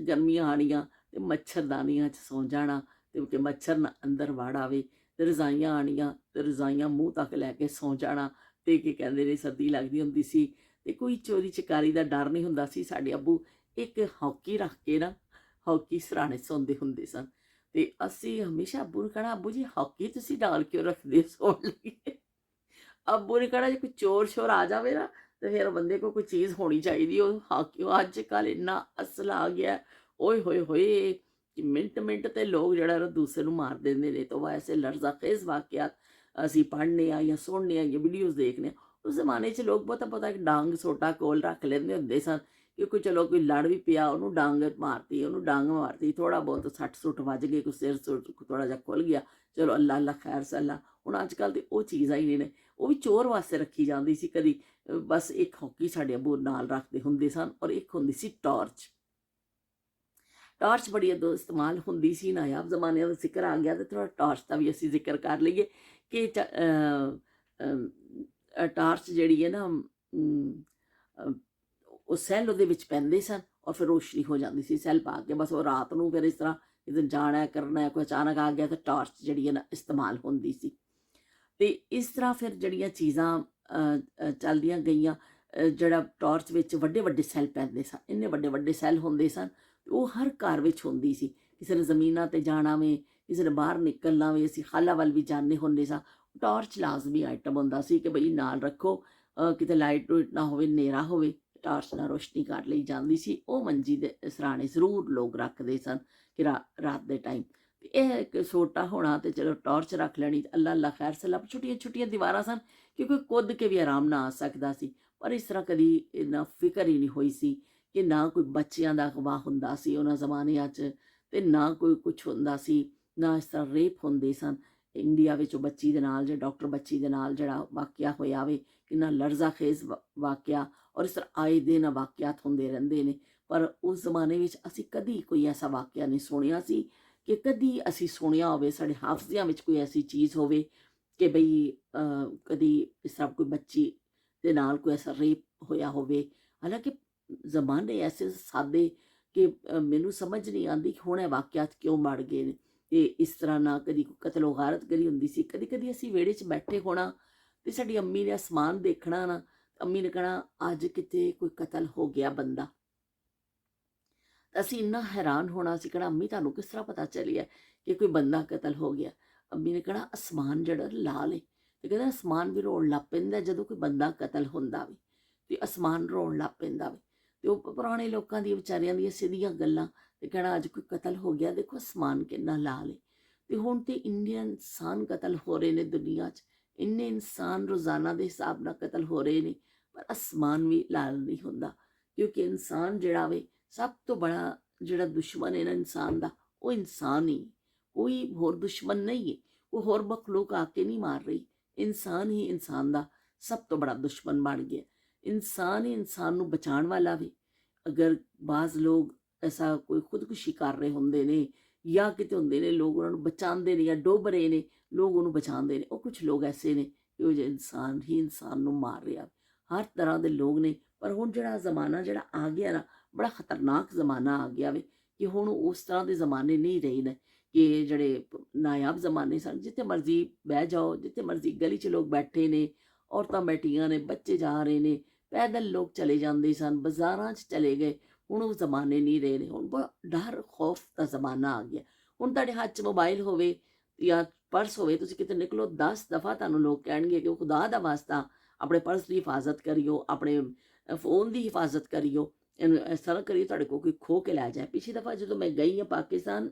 ਗਰਮੀਆਂ ਆਉਣੀਆਂ ਤੇ ਮੱਛਰਦਾਨੀਆਂ 'ਚ ਸੌਂ ਜਾਣਾ, ਤੇ ਕਿ ਮੱਛਰ ਨਾ ਅੰਦਰ ਵੜ ਆਵੇ, ਤੇ ਰਜ਼ਾਈਆਂ ਆਉਣੀਆਂ ਤੇ ਰਜ਼ਾਈਆਂ ਮੂੰਹ ਤੱਕ ਲੈ ਕੇ ਸੌਂ ਜਾਣਾ। ਤੇ ਕੀ ਕਹਿੰਦੇ ਨੇ ਸਰਦੀ ਲੱਗਦੀ ਹੁੰਦੀ ਸੀ, ਤੇ ਕੋਈ ਚੋਰੀ ਚਕਾਰੀ ਦਾ ਡਰ ਨਹੀਂ ਹੁੰਦਾ ਸੀ। ਸਾਡੇ ਅੱਬੂ ਇੱਕ ਹੌਕੀ ਰੱਖ ਕੇ ਨਾ, ਹੌਕੀ ਸਰਾਣੇ ਸੌਂਦੇ ਹੁੰਦੇ ਸਨ, ਤੇ ਅਸੀਂ ਹਮੇਸ਼ਾ ਅੱਬੂ ਨੂੰ ਕਹਿਣਾ, ਅੱਬੂ ਜੀ ਹੌਕੀ ਤੁਸੀਂ ਡਾਲ ਕਿਉਂ ਰੱਖਦੇ ਹੋ ਸੌਣ ਲਈ? ਅੱਬੂ ਨੇ ਕਹਿਣਾ ਜੇ ਕੋਈ ਚੋਰ ਸ਼ੋਰ ਆ ਜਾਵੇ ਨਾ, ਤੇ ਫਿਰ ਬੰਦੇ ਕੋਲ ਕੋਈ ਚੀਜ਼ ਹੋਣੀ ਚਾਹੀਦੀ। ਉਹ ਹੌਕੀ, ਅੱਜ ਕੱਲ੍ਹ ਇੰਨਾ ਅਸਲਾ ਆ ਗਿਆ, ਓਏ ਹੋਏ ਹੋਏ, ਕਿ ਮਿੰਟ ਮਿੰਟ ਤੇ ਲੋਕ ਜਿਹੜਾ ਨਾ ਦੂਸਰੇ ਨੂੰ ਮਾਰ ਦਿੰਦੇ ਨੇ। ਤਾਂ ਵੈਸੇ ਲਰਜ਼ਾਖੇਜ਼ ਵਾਕਿਆਤ ਅਸੀਂ ਪੜ੍ਹਨੇ ਆ ਜਾਂ ਸੁਣਨੇ ਆ ਜਾਂ ਵੀਡੀਓਜ਼ ਦੇਖਦੇ ਹਾਂ। ਉਸ ਜ਼ਮਾਨੇ 'ਚ ਲੋਕ ਬਹੁਤਾ ਇੱਕ ਡਾਂਗ ਸੋਟਾ ਕੋਲ ਰੱਖ ਲੈਂਦੇ ਹੁੰਦੇ ਸਨ ਕਿਉਂਕਿ ਚਲੋ ਕੋਈ ਲੜ ਵੀ ਪਿਆ, ਉਹਨੂੰ ਡਾਂਗ ਮਾਰਤੀ, ਥੋੜ੍ਹਾ ਬਹੁਤ ਸੱਟ ਸੁੱਟ ਵੱਜ ਗਏ, ਕੋਈ ਸਿਰ ਸੁੱਟ ਥੋੜ੍ਹਾ ਜਿਹਾ ਖੁੱਲ੍ਹ ਗਿਆ, ਚਲੋ ਅੱਲਾ ਅੱਲਾ ਖੈਰ ਸੱਲਾ। ਹੁਣ ਅੱਜ ਕੱਲ੍ਹ ਤੇ ਉਹ ਚੀਜ਼ਾਂ ਹੀ ਨਹੀਂ ਨੇ। ਉਹ ਵੀ ਚੋਰ ਵਾਸਤੇ ਰੱਖੀ ਜਾਂਦੀ ਸੀ ਕਦੀ। ਬਸ ਇੱਕ ਹੌਕੀ ਸਾਡੇ ਅੱਬੂ ਨਾਲ ਰੱਖਦੇ ਹੁੰਦੇ ਸਨ, ਔਰ ਇੱਕ ਹੁੰਦੀ ਸੀ ਟਾਰਚ। ਟਾਰਚ ਬੜੀ ਉਦੋਂ ਇਸਤੇਮਾਲ ਹੁੰਦੀ ਸੀ। ਨਾਯਾਬ ਜ਼ਮਾਨੇ ਦਾ ਜ਼ਿਕਰ ਆ ਗਿਆ, ਤੇ ਥੋੜ੍ਹਾ ਟਾਰਚ ਦਾ ਵੀ ਅਸੀਂ ਜ਼ਿਕਰ ਕਰ ਲਈਏ ਕਿ ਟਾਰਚ ਜਿਹੜੀ ਹੈ ਨਾ, ਉਹ ਸੈੱਲ ਉਹਦੇ ਵਿੱਚ ਪੈਂਦੇ ਸਨ, ਔਰ ਫਿਰ ਰੋਸ਼ਨੀ ਹੋ ਜਾਂਦੀ ਸੀ ਸੈੱਲ ਪਾ ਕੇ। ਬਸ ਉਹ ਰਾਤ ਨੂੰ ਫਿਰ ਇਸ ਤਰ੍ਹਾਂ ਕਿਤੇ ਜਾਣਾ ਕਰਨਾ, ਕੋਈ ਅਚਾਨਕ ਆ ਗਿਆ ਤਾਂ ਟਾਰਚ ਜਿਹੜੀ ਹੈ ਨਾ ਇਸਤੇਮਾਲ ਹੁੰਦੀ ਸੀ। ਅਤੇ ਇਸ ਤਰ੍ਹਾਂ ਫਿਰ ਜਿਹੜੀਆਂ ਚੀਜ਼ਾਂ ਚੱਲਦੀਆਂ ਗਈਆਂ। ਜਿਹੜਾ ਟਾਰਚ ਵਿੱਚ ਵੱਡੇ ਵੱਡੇ ਸੈੱਲ ਪੈਂਦੇ ਸਨ, ਇੰਨੇ ਵੱਡੇ ਵੱਡੇ ਸੈੱਲ ਹੁੰਦੇ ਸਨ, ਉਹ ਹਰ ਘਰ ਵਿੱਚ ਹੁੰਦੀ ਸੀ। ਕਿਸੇ ਨੇ ਜ਼ਮੀਨਾਂ 'ਤੇ ਜਾਣਾ ਵੇ, ਕਿਸੇ ਨੇ ਬਾਹਰ ਨਿਕਲਣਾ ਵੇ, ਅਸੀਂ ਖਾਲਾ ਵੱਲ ਵੀ ਜਾਂਦੇ ਹੁੰਦੇ ਸਾਂ, ਟਾਰਚ ਲਾਜ਼ਮੀ ਆਈਟਮ ਹੁੰਦਾ ਸੀ ਕਿ ਬਈ ਨਾਲ ਰੱਖੋ, ਕਿਤੇ ਲਾਈਟ ਲੂਈਟ ਨਾ ਹੋਵੇ, ਹਨੇਰਾ ਹੋਵੇ, ਟਾਰਚ ਨਾਲ ਰੋਸ਼ਨੀ ਕਰ ਲਈ ਜਾਂਦੀ ਸੀ। ਉਹ ਮੰਜੀ ਦੇ ਸਰਾਣੇ ਜ਼ਰੂਰ ਲੋਕ ਰੱਖਦੇ ਸਨ ਕਿ ਰਾਤ ਦੇ ਟਾਈਮ। ਇਹ ਇੱਕ ਛੋਟਾ ਹੋਣਾ ਤੇ ਚਲੋ ਟਾਰਚ ਰੱਖ ਲੈਣੀ, ਅੱਲਾ ਅੱਲਾ ਖੈਰ ਸੱਲਾ। ਛੋਟੀਆਂ ਛੋਟੀਆਂ ਦੀਵਾਰਾਂ ਸਨ, ਕਿਉਂਕਿ ਕੁੱਦ ਕੇ ਵੀ ਆਰਾਮ ਨਾਲ ਆ ਸਕਦਾ ਸੀ। ਪਰ ਇਸ ਤਰ੍ਹਾਂ ਕਦੀ ਇੰਨਾ ਫਿਕਰ ਹੀ ਨਹੀਂ ਹੋਈ ਸੀ ਕਿ ਨਾ ਕੋਈ ਬੱਚਿਆਂ ਦਾ ਅਗਵਾ ਹੁੰਦਾ ਸੀ ਉਹਨਾਂ ਜ਼ਮਾਨਿਆਂ 'ਚ, ਅਤੇ ਨਾ ਕੋਈ ਕੁਛ ਹੁੰਦਾ ਸੀ, ਨਾ ਇਸ ਤਰ੍ਹਾਂ ਰੇਪ ਹੁੰਦੇ ਸਨ। ਇੰਡੀਆ ਵਿੱਚ ਉਹ ਬੱਚੀ ਦੇ ਨਾਲ, ਜੇ ਡਾਕਟਰ ਬੱਚੀ ਦੇ ਨਾਲ ਜਿਹੜਾ ਵਾਕਿਆ ਹੋਇਆ ਵੇ, ਕਿੰਨਾ ਲਰਜ਼ਾ ਖੇਜ਼ ਵਾਕਿਆ, ਔਰ ਇਸ ਤਰ੍ਹਾਂ ਆਏ ਦਿਨ ਵਾਕਿਆਤ ਹੁੰਦੇ ਰਹਿੰਦੇ ਨੇ। ਪਰ ਉਸ ਜ਼ਮਾਨੇ ਵਿੱਚ ਅਸੀਂ ਕਦੀ ਕੋਈ ਐਸਾ ਵਾਕਿਆ ਨਹੀਂ ਸੁਣਿਆ ਸੀ ਕਿ ਕਦੀ ਅਸੀਂ ਸੁਣਿਆ ਹੋਵੇ, ਸਾਡੇ ਹਾਫਜ਼ਿਆਂ ਵਿੱਚ ਕੋਈ ਐਸੀ ਚੀਜ਼ ਹੋਵੇ ਕਿ ਬਈ ਕਦੀ ਇਸ ਤਰ੍ਹਾਂ ਕੋਈ ਬੱਚੀ ਦੇ ਨਾਲ ਕੋਈ ਐਸਾ ਰੇਪ ਹੋਇਆ ਹੋਵੇ। ਹਾਲਾਂਕਿ ਜ਼ਮਾਨੇ ਐਸੇ ਸਾਦੇ ਕਿ ਮੈਨੂੰ ਸਮਝ ਨਹੀਂ ਆਉਂਦੀ ਕਿ ਹੁਣ ਇਹ ਵਾਕਿਆਤ ਕਿਉਂ ਮੜ ਗਏ ਨੇ। ਅਤੇ ਇਸ ਤਰ੍ਹਾਂ ਨਾ ਕਦੀ ਕੋਈ ਕਤਲ ਗਾਰਤਗਰੀ ਹੁੰਦੀ ਸੀ। ਕਦੀ ਕਦੀ ਅਸੀਂ ਵਿਹੜੇ 'ਚ ਬੈਠੇ ਹੋਣਾ ਅਤੇ ਸਾਡੀ ਅੰਮੀ ਨੇ ਅਸਮਾਨ ਦੇਖਣਾ ਨਾ, ਅੰਮੀ ਨੇ ਕਹਿਣਾ ਅੱਜ ਕਿਤੇ ਕੋਈ ਕਤਲ ਹੋ ਗਿਆ ਬੰਦਾ। ਅਸੀਂ ਇੰਨਾ ਹੈਰਾਨ ਹੋਣਾ, ਅਸੀਂ ਕਹਿਣਾ ਅੰਮੀ ਤੁਹਾਨੂੰ ਕਿਸ ਤਰ੍ਹਾਂ ਪਤਾ ਚੱਲਿਆ ਕਿ ਕੋਈ ਬੰਦਾ ਕਤਲ ਹੋ ਗਿਆ। ਅੰਮੀ ਨੇ ਕਹਿਣਾ ਅਸਮਾਨ ਜਿਹੜਾ ਲਾਲ ਹੈ, ਅਤੇ ਕਹਿੰਦਾ ਅਸਮਾਨ ਵੀ ਰੋਣ ਲੱਗ ਪੈਂਦਾ ਜਦੋਂ ਕੋਈ ਬੰਦਾ ਕਤਲ ਹੁੰਦਾ ਵੇ, ਅਤੇ ਅਸਮਾਨ ਰੋਣ ਲੱਗ ਪੈਂਦਾ ਵੇ। ਅਤੇ ਉਹ ਪੁਰਾਣੇ ਲੋਕਾਂ ਦੀਆਂ ਵਿਚਾਰਿਆਂ ਦੀਆਂ ਸਿੱਧੀਆਂ ਗੱਲਾਂ, ਅਤੇ ਕਹਿਣਾ ਅੱਜ ਕੋਈ ਕਤਲ ਹੋ ਗਿਆ, ਦੇਖੋ ਅਸਮਾਨ ਕਿੰਨਾ ਲਾਲ ਹੈ। ਅਤੇ ਹੁਣ ਤਾਂ ਇੰਨੇ ਇਨਸਾਨ ਕਤਲ ਹੋ ਰਹੇ ਨੇ ਦੁਨੀਆ 'ਚ, ਇੰਨੇ ਇਨਸਾਨ ਰੋਜ਼ਾਨਾ ਦੇ ਹਿਸਾਬ ਨਾਲ ਕਤਲ ਹੋ ਰਹੇ ਨੇ, ਪਰ ਅਸਮਾਨ ਵੀ ਲਾਲ ਨਹੀਂ ਹੁੰਦਾ। ਕਿਉਂਕਿ ਇਨਸਾਨ ਜਿਹੜਾ ਵੇ, ਸਭ ਤੋਂ ਬੜਾ ਜਿਹੜਾ ਦੁਸ਼ਮਣ ਹੈ ਨਾ ਇਨਸਾਨ ਦਾ, ਉਹ ਇਨਸਾਨ ਹੀ, ਕੋਈ ਹੋਰ ਦੁਸ਼ਮਣ ਨਹੀਂ ਹੈ। ਉਹ ਹੋਰ ਮਖਲੂਕ ਆ ਕੇ ਨਹੀਂ ਮਾਰ ਰਹੀ, ਇਨਸਾਨ ਹੀ ਇਨਸਾਨ ਦਾ ਸਭ ਤੋਂ ਬੜਾ ਦੁਸ਼ਮਣ ਬਣ ਗਿਆ। ਇਨਸਾਨ ਹੀ ਇਨਸਾਨ ਨੂੰ ਬਚਾਉਣ ਵਾਲਾ ਵੀ। ਅਗਰ ਬਾਜ਼ ਲੋਕ ਐਸਾ ਕੋਈ ਖੁਦਕੁਸ਼ੀ ਕਰ ਰਹੇ ਹੁੰਦੇ ਨੇ, ਜਾਂ ਕਿਤੇ ਹੁੰਦੇ ਨੇ ਲੋਕ ਉਹਨਾਂ ਨੂੰ ਬਚਾਉਂਦੇ ਨੇ, ਜਾਂ ਡੁੱਬ ਰਹੇ ਨੇ ਲੋਕ ਉਹਨੂੰ ਬਚਾਉਂਦੇ ਨੇ, ਉਹ ਕੁਛ ਲੋਕ ਐਸੇ ਨੇ ਕਿ ਉਹ ਜੇ ਇਨਸਾਨ ਹੀ ਇਨਸਾਨ ਨੂੰ ਮਾਰ ਰਿਹਾ। ਹਰ ਤਰ੍ਹਾਂ ਦੇ ਲੋਕ ਨੇ। ਪਰ ਹੁਣ ਜਿਹੜਾ ਜ਼ਮਾਨਾ ਜਿਹੜਾ ਆ ਗਿਆ ਨਾ, ਬੜਾ ਖਤਰਨਾਕ ਜ਼ਮਾਨਾ ਆ ਗਿਆ ਵੇ ਕਿ ਹੁਣ ਉਸ ਤਰ੍ਹਾਂ ਦੇ ਜ਼ਮਾਨੇ ਨਹੀਂ ਰਹੇ ਨੇ ਕਿ ਜਿਹੜੇ ਨਾਯਾਬ ਜ਼ਮਾਨੇ ਸਨ, ਜਿੱਥੇ ਮਰਜ਼ੀ ਬਹਿ ਜਾਓ, ਜਿੱਥੇ ਮਰਜ਼ੀ ਗਲੀ 'ਚ ਲੋਕ ਬੈਠੇ ਨੇ, ਔਰਤਾਂ ਬੈਠੀਆਂ ਨੇ, ਬੱਚੇ ਜਾ ਰਹੇ ਨੇ, ਪੈਦਲ ਲੋਕ ਚਲੇ ਜਾਂਦੇ ਸਨ, ਬਾਜ਼ਾਰਾਂ 'ਚ ਚਲੇ ਗਏ। ਹੁਣ ਉਹ ਜ਼ਮਾਨੇ ਨਹੀਂ ਰਹੇ ਨੇ। ਹੁਣ ਬੜਾ ਡਰ ਖੌਫ ਦਾ ਜ਼ਮਾਨਾ ਆ ਗਿਆ। ਹੁਣ ਤੁਹਾਡੇ ਹੱਥ 'ਚ ਮੋਬਾਈਲ ਹੋਵੇ ਜਾਂ ਪਰਸ ਹੋਵੇ, ਤੁਸੀਂ ਕਿਤੇ ਨਿਕਲੋ 10 ਦਫਾ ਤੁਹਾਨੂੰ ਲੋਕ ਕਹਿਣਗੇ ਕਿ ਉਹ ਖੁਦਾ ਦਾ ਵਾਸਤਾ ਆਪਣੇ ਪਰਸ ਦੀ ਹਿਫਾਜ਼ਤ ਕਰਿਓ, ਆਪਣੇ ਫੋਨ ਦੀ ਹਿਫਾਜ਼ਤ ਕਰਿਓ, ਇਹਨੂੰ ਇਸ ਤਰ੍ਹਾਂ ਕਰੀਏ ਤੁਹਾਡੇ ਕੋਲ ਕੋਈ ਖੋ ਕੇ ਲੈ ਜਾਏ। ਪਿਛਲੀ ਦਫਾ ਜਦੋਂ ਮੈਂ ਗਈ ਹਾਂ ਪਾਕਿਸਤਾਨ,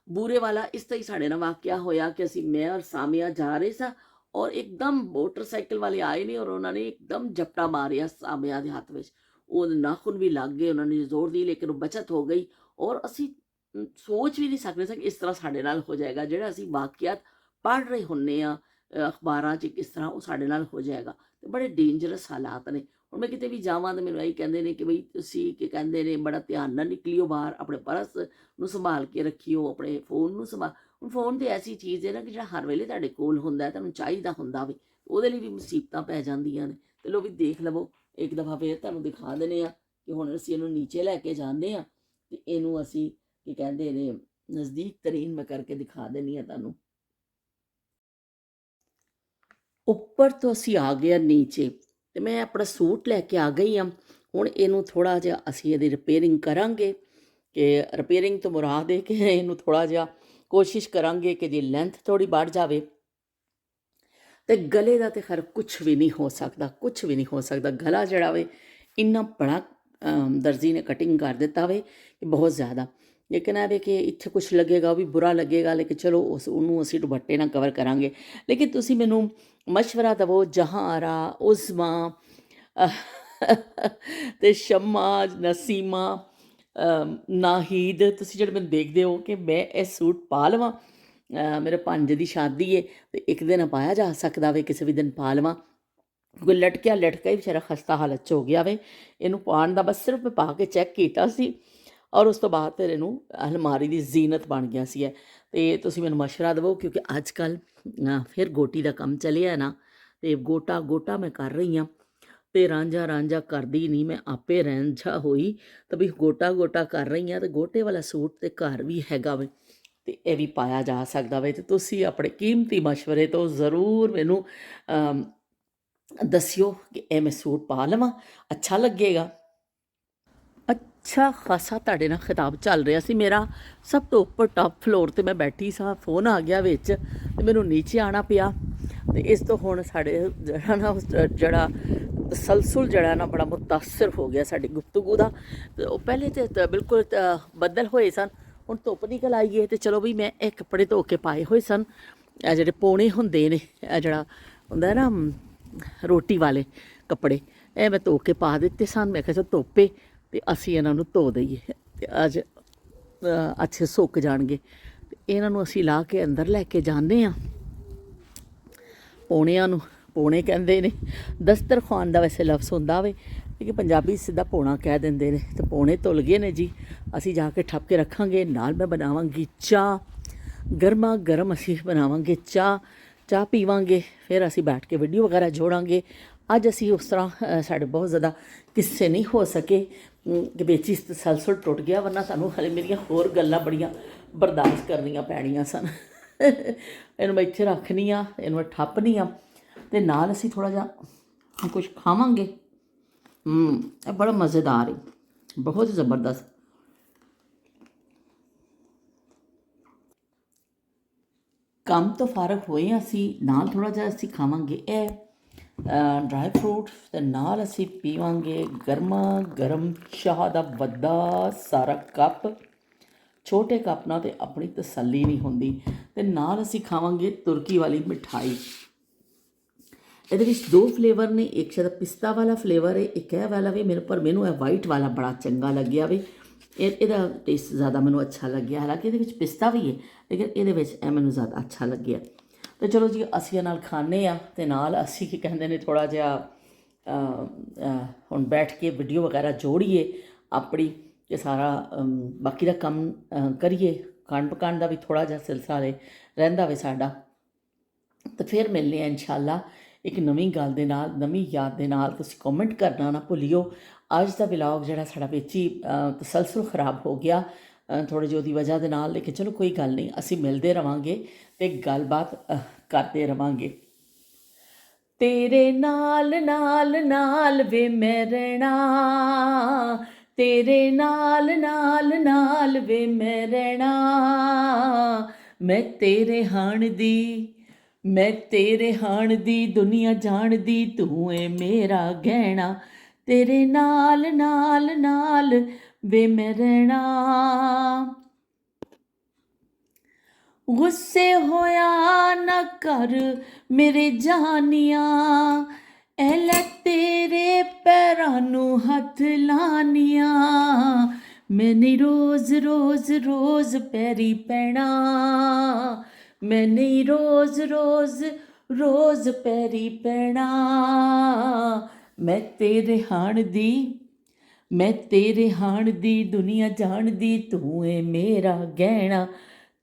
ਬੂਰੇ ਵਾਲਾ ਇਸ ਤਰ੍ਹਾਂ ਹੀ ਸਾਡੇ ਨਾਲ ਵਾਕਿਆ ਹੋਇਆ ਕਿ ਮੈਂ ਔਰ ਸਾਮਿਆ ਜਾ ਰਹੇ ਸਾਂ, ਔਰ ਇੱਕਦਮ ਮੋਟਰਸਾਈਕਲ ਵਾਲੇ ਆਏ ਨੇ, ਔਰ ਉਹਨਾਂ ਨੇ ਇੱਕਦਮ ਝਪਟਾ ਮਾਰਿਆ ਸਾਮਿਆ ਦੇ ਹੱਥ ਵਿੱਚ। ਉਹ ਨਾਖੂਨ ਵੀ ਲੱਗ ਗਏ, ਉਹਨਾਂ ਨੇ ਜ਼ੋਰ ਦੀ, ਲੇਕਿਨ ਉਹ ਬਚਤ ਹੋ ਗਈ। ਔਰ ਅਸੀਂ ਸੋਚ ਵੀ ਨਹੀਂ ਸਕਦੇ ਸੀ ਕਿ ਇਸ ਤਰ੍ਹਾਂ ਸਾਡੇ ਨਾਲ ਹੋ ਜਾਏਗਾ। ਜਿਹੜਾ ਅਸੀਂ ਵਾਕਿਆਤ ਪੜ੍ਹ ਰਹੇ ਹੁੰਦੇ ਹਾਂ ਅਖਬਾਰਾਂ 'ਚ, ਕਿਸ ਤਰ੍ਹਾਂ ਉਹ ਸਾਡੇ ਨਾਲ ਹੋ ਜਾਏਗਾ। ਅਤੇ ਬੜੇ ਡੇਂਜਰਸ ਹਾਲਾਤ ਨੇ। ਹੁਣ ਮੈਂ ਕਿਤੇ ਵੀ ਜਾਵਾਂ ਤਾਂ ਮੈਨੂੰ ਇਹੀ ਕਹਿੰਦੇ ਨੇ ਕਿ ਬਈ ਤੁਸੀਂ ਕੀ ਕਹਿੰਦੇ ਨੇ, ਬੜਾ ਧਿਆਨ ਨਾਲ ਨਿਕਲਿਓ ਬਾਹਰ, ਆਪਣੇ ਪਰਸ ਨੂੰ ਸੰਭਾਲ ਕੇ ਰੱਖਿਓ, ਆਪਣੇ ਫੋਨ ਨੂੰ ਸੰਭਾਲ। ਹੁਣ ਫੋਨ ਤਾਂ ਐਸੀ ਚੀਜ਼ ਹੈ ਨਾ ਕਿ ਜਿਹੜਾ ਹਰ ਵੇਲੇ ਤੁਹਾਡੇ ਕੋਲ ਹੁੰਦਾ, ਤੁਹਾਨੂੰ ਚਾਹੀਦਾ ਹੁੰਦਾ ਵੀ, ਉਹਦੇ ਲਈ ਵੀ ਮੁਸੀਬਤਾਂ ਪੈ ਜਾਂਦੀਆਂ ਨੇ। ਤੇ ਲੋ ਵੀ ਦੇਖ ਲਵੋ, ਇੱਕ ਦਫਾ ਫਿਰ ਤੁਹਾਨੂੰ ਦਿਖਾ ਦਿੰਦੇ ਹਾਂ ਕਿ ਹੁਣ ਅਸੀਂ ਇਹਨੂੰ ਨੀਚੇ ਲੈ ਕੇ ਜਾਂਦੇ ਹਾਂ, ਅਤੇ ਇਹਨੂੰ ਅਸੀਂ ਕੀ ਕਹਿੰਦੇ ਨੇ ਨਜ਼ਦੀਕ ਤਰੀਨ ਮੈਂ ਕਰਕੇ ਦਿਖਾ ਦਿੰਦੀ ਹਾਂ ਤੁਹਾਨੂੰ। ਉੱਪਰ ਤੋਂ ਅਸੀਂ ਆ ਗਏ ਨੀਚੇ, ਅਤੇ ਮੈਂ ਆਪਣਾ ਸੂਟ ਲੈ ਕੇ ਆ ਗਈ ਹਾਂ। ਹੁਣ ਇਹਨੂੰ ਥੋੜ੍ਹਾ ਜਿਹਾ ਅਸੀਂ ਇਹਦੀ ਰਿਪੇਅਰਿੰਗ ਕਰਾਂਗੇ, ਕਿ ਰਿਪੇਅਰਿੰਗ ਤੋਂ ਮੁਰਾਦ ਹੈ ਕਿ ਇਹਨੂੰ ਥੋੜ੍ਹਾ ਜਿਹਾ ਕੋਸ਼ਿਸ਼ ਕਰਾਂਗੇ ਕਿ ਜੇ ਲੈਂਥ ਥੋੜ੍ਹੀ ਵੱਧ ਜਾਵੇ। ਅਤੇ ਗਲੇ ਦਾ ਤਾਂ ਖੈਰ ਕੁਛ ਵੀ ਨਹੀਂ ਹੋ ਸਕਦਾ, ਕੁਛ ਵੀ ਨਹੀਂ ਹੋ ਸਕਦਾ। ਗਲਾ ਜਿਹੜਾ ਵੇ ਇੰਨਾ ਬੜਾ ਦਰਜੀ ਨੇ ਕਟਿੰਗ ਕਰ ਦਿੱਤਾ ਵੇ ਕਿ ਬਹੁਤ ਜ਼ਿਆਦਾ। ਲੇਕਿਨ ਇਹ ਵੇ ਕਿ ਇੱਥੇ ਕੁਛ ਲੱਗੇਗਾ ਉਹ ਵੀ ਬੁਰਾ ਲੱਗੇਗਾ, ਲੇਕਿਨ ਚਲੋ ਉਹਨੂੰ ਅਸੀਂ ਦੁਪੱਟੇ ਨਾਲ ਕਵਰ ਕਰਾਂਗੇ। ਲੇਕਿਨ ਤੁਸੀਂ ਮੈਨੂੰ ਮਸ਼ਵਰਾ ਦੇਵੋ, ਜਹਾਂਆਰਾ, ਉਜ਼ਮਾ, ਤੇ ਸ਼ਮਾ, ਨਸੀਮਾ, ਨਾਹੀਦ, ਤੁਸੀਂ ਜਿਹੜੇ ਮੈਨੂੰ ਦੇਖਦੇ ਹੋ ਕਿ ਮੈਂ ਇਹ ਸੂਟ ਪਾ ਲਵਾਂ। ਮੇਰੇ ਭਾਂਜੇ ਦੀ ਸ਼ਾਦੀ ਹੈ ਤੇ ਇੱਕ ਦਿਨ ਪਾਇਆ ਜਾ ਸਕਦਾ ਵੇ, ਕਿਸੇ ਵੀ ਦਿਨ ਪਾ ਲਵਾਂ ਕਿਉਂਕਿ ਲਟਕਿਆ ਲਟਕਾ ਹੀ ਵਿਚਾਰਾ ਖਸਤਾ ਹਾਲਤ 'ਚ ਹੋ ਗਿਆ ਵੇ। ਇਹਨੂੰ ਪਾਉਣ ਦਾ ਬਸ ਸਿਰਫ ਮੈਂ ਪਾ ਕੇ ਚੈੱਕ ਕੀਤਾ ਸੀ ਔਰ ਉਸ ਤੋਂ ਬਾਅਦ ਫਿਰ ਇਹਨੂੰ ਅਲਮਾਰੀ ਦੀ ਜ਼ੀਨਤ ਬਣ ਗਿਆ ਸੀ। ਅਤੇ ਤੁਸੀਂ ਮੈਨੂੰ ਮਸ਼ਵਰਾ ਦੇਵੋ ਕਿਉਂਕਿ ਅੱਜ ਕੱਲ੍ਹ ਫਿਰ ਗੋਟੀ ਦਾ ਕੰਮ ਚੱਲਿਆ ਨਾ, ਅਤੇ ਗੋਟਾ ਗੋਟਾ ਮੈਂ ਕਰ ਰਹੀ ਹਾਂ ਅਤੇ ਰਾਂਝਾ ਰਾਂਝਾ ਕਰਦੀ ਨਹੀਂ, ਮੈਂ ਆਪੇ ਰਾਂਝਾ ਹੋਈ ਤਾਂ ਵੀ ਗੋਟਾ ਗੋਟਾ ਕਰ ਰਹੀ ਹਾਂ। ਅਤੇ ਗੋਟੇ ਵਾਲਾ ਸੂਟ ਤਾਂ ਘਰ ਵੀ ਹੈਗਾ ਵੇ ਅਤੇ ਇਹ ਵੀ ਪਾਇਆ ਜਾ ਸਕਦਾ ਵੇ। ਅਤੇ ਤੁਸੀਂ ਆਪਣੇ ਕੀਮਤੀ ਮਸ਼ਵਰੇ ਤੋਂ ਜ਼ਰੂਰ ਮੈਨੂੰ ਦੱਸਿਓ ਕਿ ਇਹ ਮੈਂ ਸੂਟ ਪਾ ਲਵਾਂ, ਅੱਛਾ ਲੱਗੇਗਾ। ਅੱਛਾ ਖਾਸਾ ਤੁਹਾਡੇ ਨਾਲ ਖਿਤਾਬ ਚੱਲ ਰਿਹਾ ਸੀ ਮੇਰਾ। ਸਭ ਤੋਂ ਉੱਪਰ ਟਾਪ ਫਲੋਰ 'ਤੇ ਮੈਂ ਬੈਠੀ ਸਾਂ, ਫੋਨ ਆ ਗਿਆ ਵਿੱਚ ਅਤੇ ਮੈਨੂੰ ਨੀਚੇ ਆਉਣਾ ਪਿਆ। ਅਤੇ ਇਸ ਤੋਂ ਹੁਣ ਸਾਡੇ ਜਿਹੜਾ ਨਾ ਜਿਹੜਾ ਤਸਲਸਲ ਜਿਹੜਾ ਨਾ ਬੜਾ ਮੁਤਾਸਰ ਹੋ ਗਿਆ ਸਾਡੀ ਗੁਫ਼ਤਗੂ ਦਾ। ਅਤੇ ਉਹ ਪਹਿਲੇ ਤਾਂ ਬਿਲਕੁਲ ਬੱਦਲ ਹੋਏ ਸਨ, ਹੁਣ ਧੁੱਪ ਨਿਕਲ ਆਈ ਹੈ। ਅਤੇ ਚਲੋ ਵੀ ਮੈਂ ਇਹ ਕੱਪੜੇ ਧੋ ਕੇ ਪਾਏ ਹੋਏ ਸਨ, ਇਹ ਜਿਹੜੇ ਪੌਣੇ ਹੁੰਦੇ ਨੇ, ਇਹ ਜਿਹੜਾ ਹੁੰਦਾ ਨਾ ਰੋਟੀ ਵਾਲੇ ਕੱਪੜੇ, ਇਹ ਮੈਂ ਧੋ ਕੇ ਪਾ ਦਿੱਤੇ ਸਨ। ਮੈਂ ਕਿਹਾ ਚਲ ਧੋਪੇ ਅਤੇ ਅਸੀਂ ਇਹਨਾਂ ਨੂੰ ਧੋ ਦਈਏ ਅਤੇ ਅੱਜ ਅੱਛੇ ਸੁੱਕ ਜਾਣਗੇ। ਅਤੇ ਇਹਨਾਂ ਨੂੰ ਅਸੀਂ ਲਾ ਕੇ ਅੰਦਰ ਲੈ ਕੇ ਜਾਂਦੇ ਹਾਂ। ਪੌਣਿਆਂ ਨੂੰ ਪੌਣੇ ਕਹਿੰਦੇ ਨੇ, ਦਸਤਰਖਾਨ ਦਾ ਵੈਸੇ ਲਫ਼ਜ਼ ਹੁੰਦਾ ਵੇ ਲੇਕਿਨ ਪੰਜਾਬੀ ਸਿੱਧਾ ਪੌਣਾ ਕਹਿ ਦਿੰਦੇ ਨੇ। ਅਤੇ ਪੌਣੇ ਧੁੱਲ ਗਏ ਨੇ ਜੀ, ਅਸੀਂ ਜਾ ਕੇ ਠੱਪ ਕੇ ਰੱਖਾਂਗੇ। ਨਾਲ ਮੈਂ ਬਣਾਵਾਂਗੀ ਚਾਹ, ਗਰਮਾ ਗਰਮ ਅਸੀਂ ਬਣਾਵਾਂਗੇ ਚਾਹ ਪੀਵਾਂਗੇ, ਫਿਰ ਅਸੀਂ ਬੈਠ ਕੇ ਵੀਡੀਓ ਵਗੈਰਾ ਜੋੜਾਂਗੇ। ਅੱਜ ਅਸੀਂ ਉਸ ਤਰ੍ਹਾਂ ਸਾਡੇ ਬਹੁਤ ਜ਼ਿਆਦਾ ਕਿੱਸੇ ਨਹੀਂ ਹੋ ਸਕੇ ਕਿ ਵਿੱਚ ਹੀ ਤਸਲਸਲ ਟੁੱਟ ਗਿਆ, ਵਰਨਾ ਸਾਨੂੰ ਹਾਲੇ ਮੇਰੀਆਂ ਹੋਰ ਗੱਲਾਂ ਬੜੀਆਂ ਬਰਦਾਸ਼ਤ ਕਰਨੀਆਂ ਪੈਣੀਆਂ ਸਨ। ਇਹਨੂੰ ਮੈਂ ਇੱਥੇ ਰੱਖਣੀ ਆ, ਇਹਨੂੰ ਮੈਂ ਠੱਪਣੀ ਆ ਅਤੇ ਨਾਲ ਅਸੀਂ ਥੋੜ੍ਹਾ ਜਿਹਾ ਕੁਛ ਖਾਵਾਂਗੇ। ਇਹ ਬੜਾ ਮਜ਼ੇਦਾਰ ਹੈ, ਬਹੁਤ ਜ਼ਬਰਦਸਤ। ਕੰਮ ਤੋਂ ਫਾਰਗ ਹੋਏ ਅਸੀਂ, ਨਾਲ ਥੋੜ੍ਹਾ ਜਿਹਾ ਅਸੀਂ ਖਾਵਾਂਗੇ ਇਹ ਡਰਾਈ ਫਰੂਟ ਅਤੇ ਨਾਲ ਅਸੀਂ ਪੀਵਾਂਗੇ ਗਰਮਾ ਗਰਮ ਚਾਹ ਦਾ ਵੱਡਾ ਸਾਰਾ ਕੱਪ। ਛੋਟੇ ਕੱਪ ਨਾਲ ਤਾਂ ਆਪਣੀ ਤਸੱਲੀ ਨਹੀਂ ਹੁੰਦੀ। ਅਤੇ ਨਾਲ ਅਸੀਂ ਖਾਵਾਂਗੇ ਤੁਰਕੀ ਵਾਲੀ ਮਿਠਾਈ। ਇਹਦੇ ਵਿੱਚ 2 ਫਲੇਵਰ ਨੇ, ਇੱਕ ਸ਼ਾਇਦ ਪਿਸਤਾ ਵਾਲਾ ਫਲੇਵਰ ਹੈ, ਇੱਕ ਇਹ ਵਾਲਾ ਵੀ। ਮੈਨੂੰ ਇਹ ਵਾਈਟ ਵਾਲਾ ਬੜਾ ਚੰਗਾ ਲੱਗਿਆ ਵੀ, ਇਹਦਾ ਟੇਸਟ ਜ਼ਿਆਦਾ ਮੈਨੂੰ ਅੱਛਾ ਲੱਗਿਆ। ਹਾਲਾਂਕਿ ਇਹਦੇ ਵਿੱਚ ਪਿਸਤਾ ਵੀ ਹੈ ਲੇਕਿਨ ਇਹਦੇ ਵਿੱਚ ਇਹ ਮੈਨੂੰ ਜ਼ਿਆਦਾ ਅੱਛਾ ਲੱਗਿਆ। ਅਤੇ ਚਲੋ ਜੀ ਅਸੀਂ ਇਹ ਨਾਲ ਖਾਂਦੇ ਹਾਂ ਅਤੇ ਨਾਲ ਅਸੀਂ ਕੀ ਕਹਿੰਦੇ ਨੇ ਥੋੜ੍ਹਾ ਜਿਹਾ ਹੁਣ ਬੈਠ ਕੇ ਵੀਡੀਓ ਵਗੈਰਾ ਜੋੜੀਏ ਆਪਣੀ, ਕਿ ਸਾਰਾ ਬਾਕੀ ਦਾ ਕੰਮ ਕਰੀਏ। ਖਾਣ ਪਕਾਉਣ ਦਾ ਵੀ ਥੋੜ੍ਹਾ ਜਿਹਾ ਸਿਲਸਿਲਾ ਰਹਿੰਦਾ ਵੇ ਸਾਡਾ। ਅਤੇ ਫਿਰ ਮਿਲਦੇ ਹਾਂ ਇੰਸ਼ਾਅੱਲਾ ਇੱਕ ਨਵੀਂ ਗੱਲ ਦੇ ਨਾਲ, ਨਵੀਂ ਯਾਦ ਦੇ ਨਾਲ। ਤੁਸੀਂ ਕਮੈਂਟ ਕਰਨਾ ਨਾ ਭੁੱਲਿਓ। ਅੱਜ ਦਾ ਵਲੌਗ ਜਿਹੜਾ ਸਾਡਾ ਵਿੱਚ ਹੀ ਤਸਲਸਲ ਖਰਾਬ ਹੋ ਗਿਆ ਥੋੜ੍ਹੀ ਜਿਹੀ ਉਹਦੀ ਵਜ੍ਹਾ ਦੇ ਨਾਲ, ਲੇਕਿਨ ਚਲੋ ਕੋਈ ਗੱਲ ਨਹੀਂ, ਅਸੀਂ ਮਿਲਦੇ ਰਹਾਂਗੇ ਅਤੇ ਗੱਲਬਾਤ ਕਰਦੇ ਰਹਾਂਗੇ। ਤੇਰੇ ਨਾਲ ਨਾਲ ਨਾਲ ਵੇ ਮੈਂ ਰਹਿਣਾ, ਤੇਰੇ ਨਾਲ ਨਾਲ ਨਾਲ ਵੇ ਮੈਂ ਰਹਿਣਾ। ਮੈਂ ਤੇਰੇ ਹਾਣ ਦੀ ਦੁਨੀਆ ਜਾਣਦੀ, ਤੂੰ ਏ ਮੇਰਾ ਗਹਿਣਾ। ਤੇਰੇ ਨਾਲ ਨਾਲ ਨਾਲ ਵੇ ਮੈਂ ਰਹਿਣਾ। ਗੁੱਸੇ ਹੋਇਆ ਨਾ ਕਰ ਮੇਰੇ ਜਾਨੀਆਂ, ਐ ਲੈ ਤੇਰੇ ਪੈਰਾਂ ਨੂੰ ਹੱਥ ਲਾਨੀਆਂ। ਮੈਨੇ ਰੋਜ਼ ਰੋਜ਼ ਰੋਜ਼ ਪੈਰੀ ਪੈਣਾ, ਮੈਨੇ ਰੋਜ਼ ਰੋਜ਼ ਰੋਜ਼ ਪੈਰੀ ਪੈਣਾ। ਮੈਂ ਤੇਰੇ ਹਾਣ ਦੀ ਦੁਨੀਆ ਜਾਣਦੀ, ਤੂੰ ਏ ਮੇਰਾ ਗਹਿਣਾ।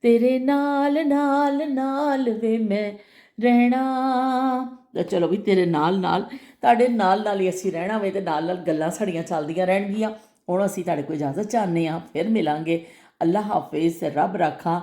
ਤੇਰੇ ਨਾਲ ਨਾਲ ਨਾਲ ਵੇ ਮੈਂ ਰਹਿਣਾ। ਤਾਂ ਚਲੋ ਵੀ ਤੇਰੇ ਨਾਲ ਨਾਲ, ਤੁਹਾਡੇ ਨਾਲ ਨਾਲ ਹੀ ਅਸੀਂ ਰਹਿਣਾ ਵੇ, ਅਤੇ ਨਾਲ ਨਾਲ ਗੱਲਾਂ ਸਾਡੀਆਂ ਚੱਲਦੀਆਂ ਰਹਿਣਗੀਆਂ। ਹੁਣ ਅਸੀਂ ਤੁਹਾਡੇ ਕੋਲ ਇਜਾਜ਼ਤ ਚਾਹੁੰਦੇ ਹਾਂ, ਫਿਰ ਮਿਲਾਂਗੇ। ਅੱਲਾ ਹਾਫਿਜ਼, ਰੱਬ ਰਾਖਾ।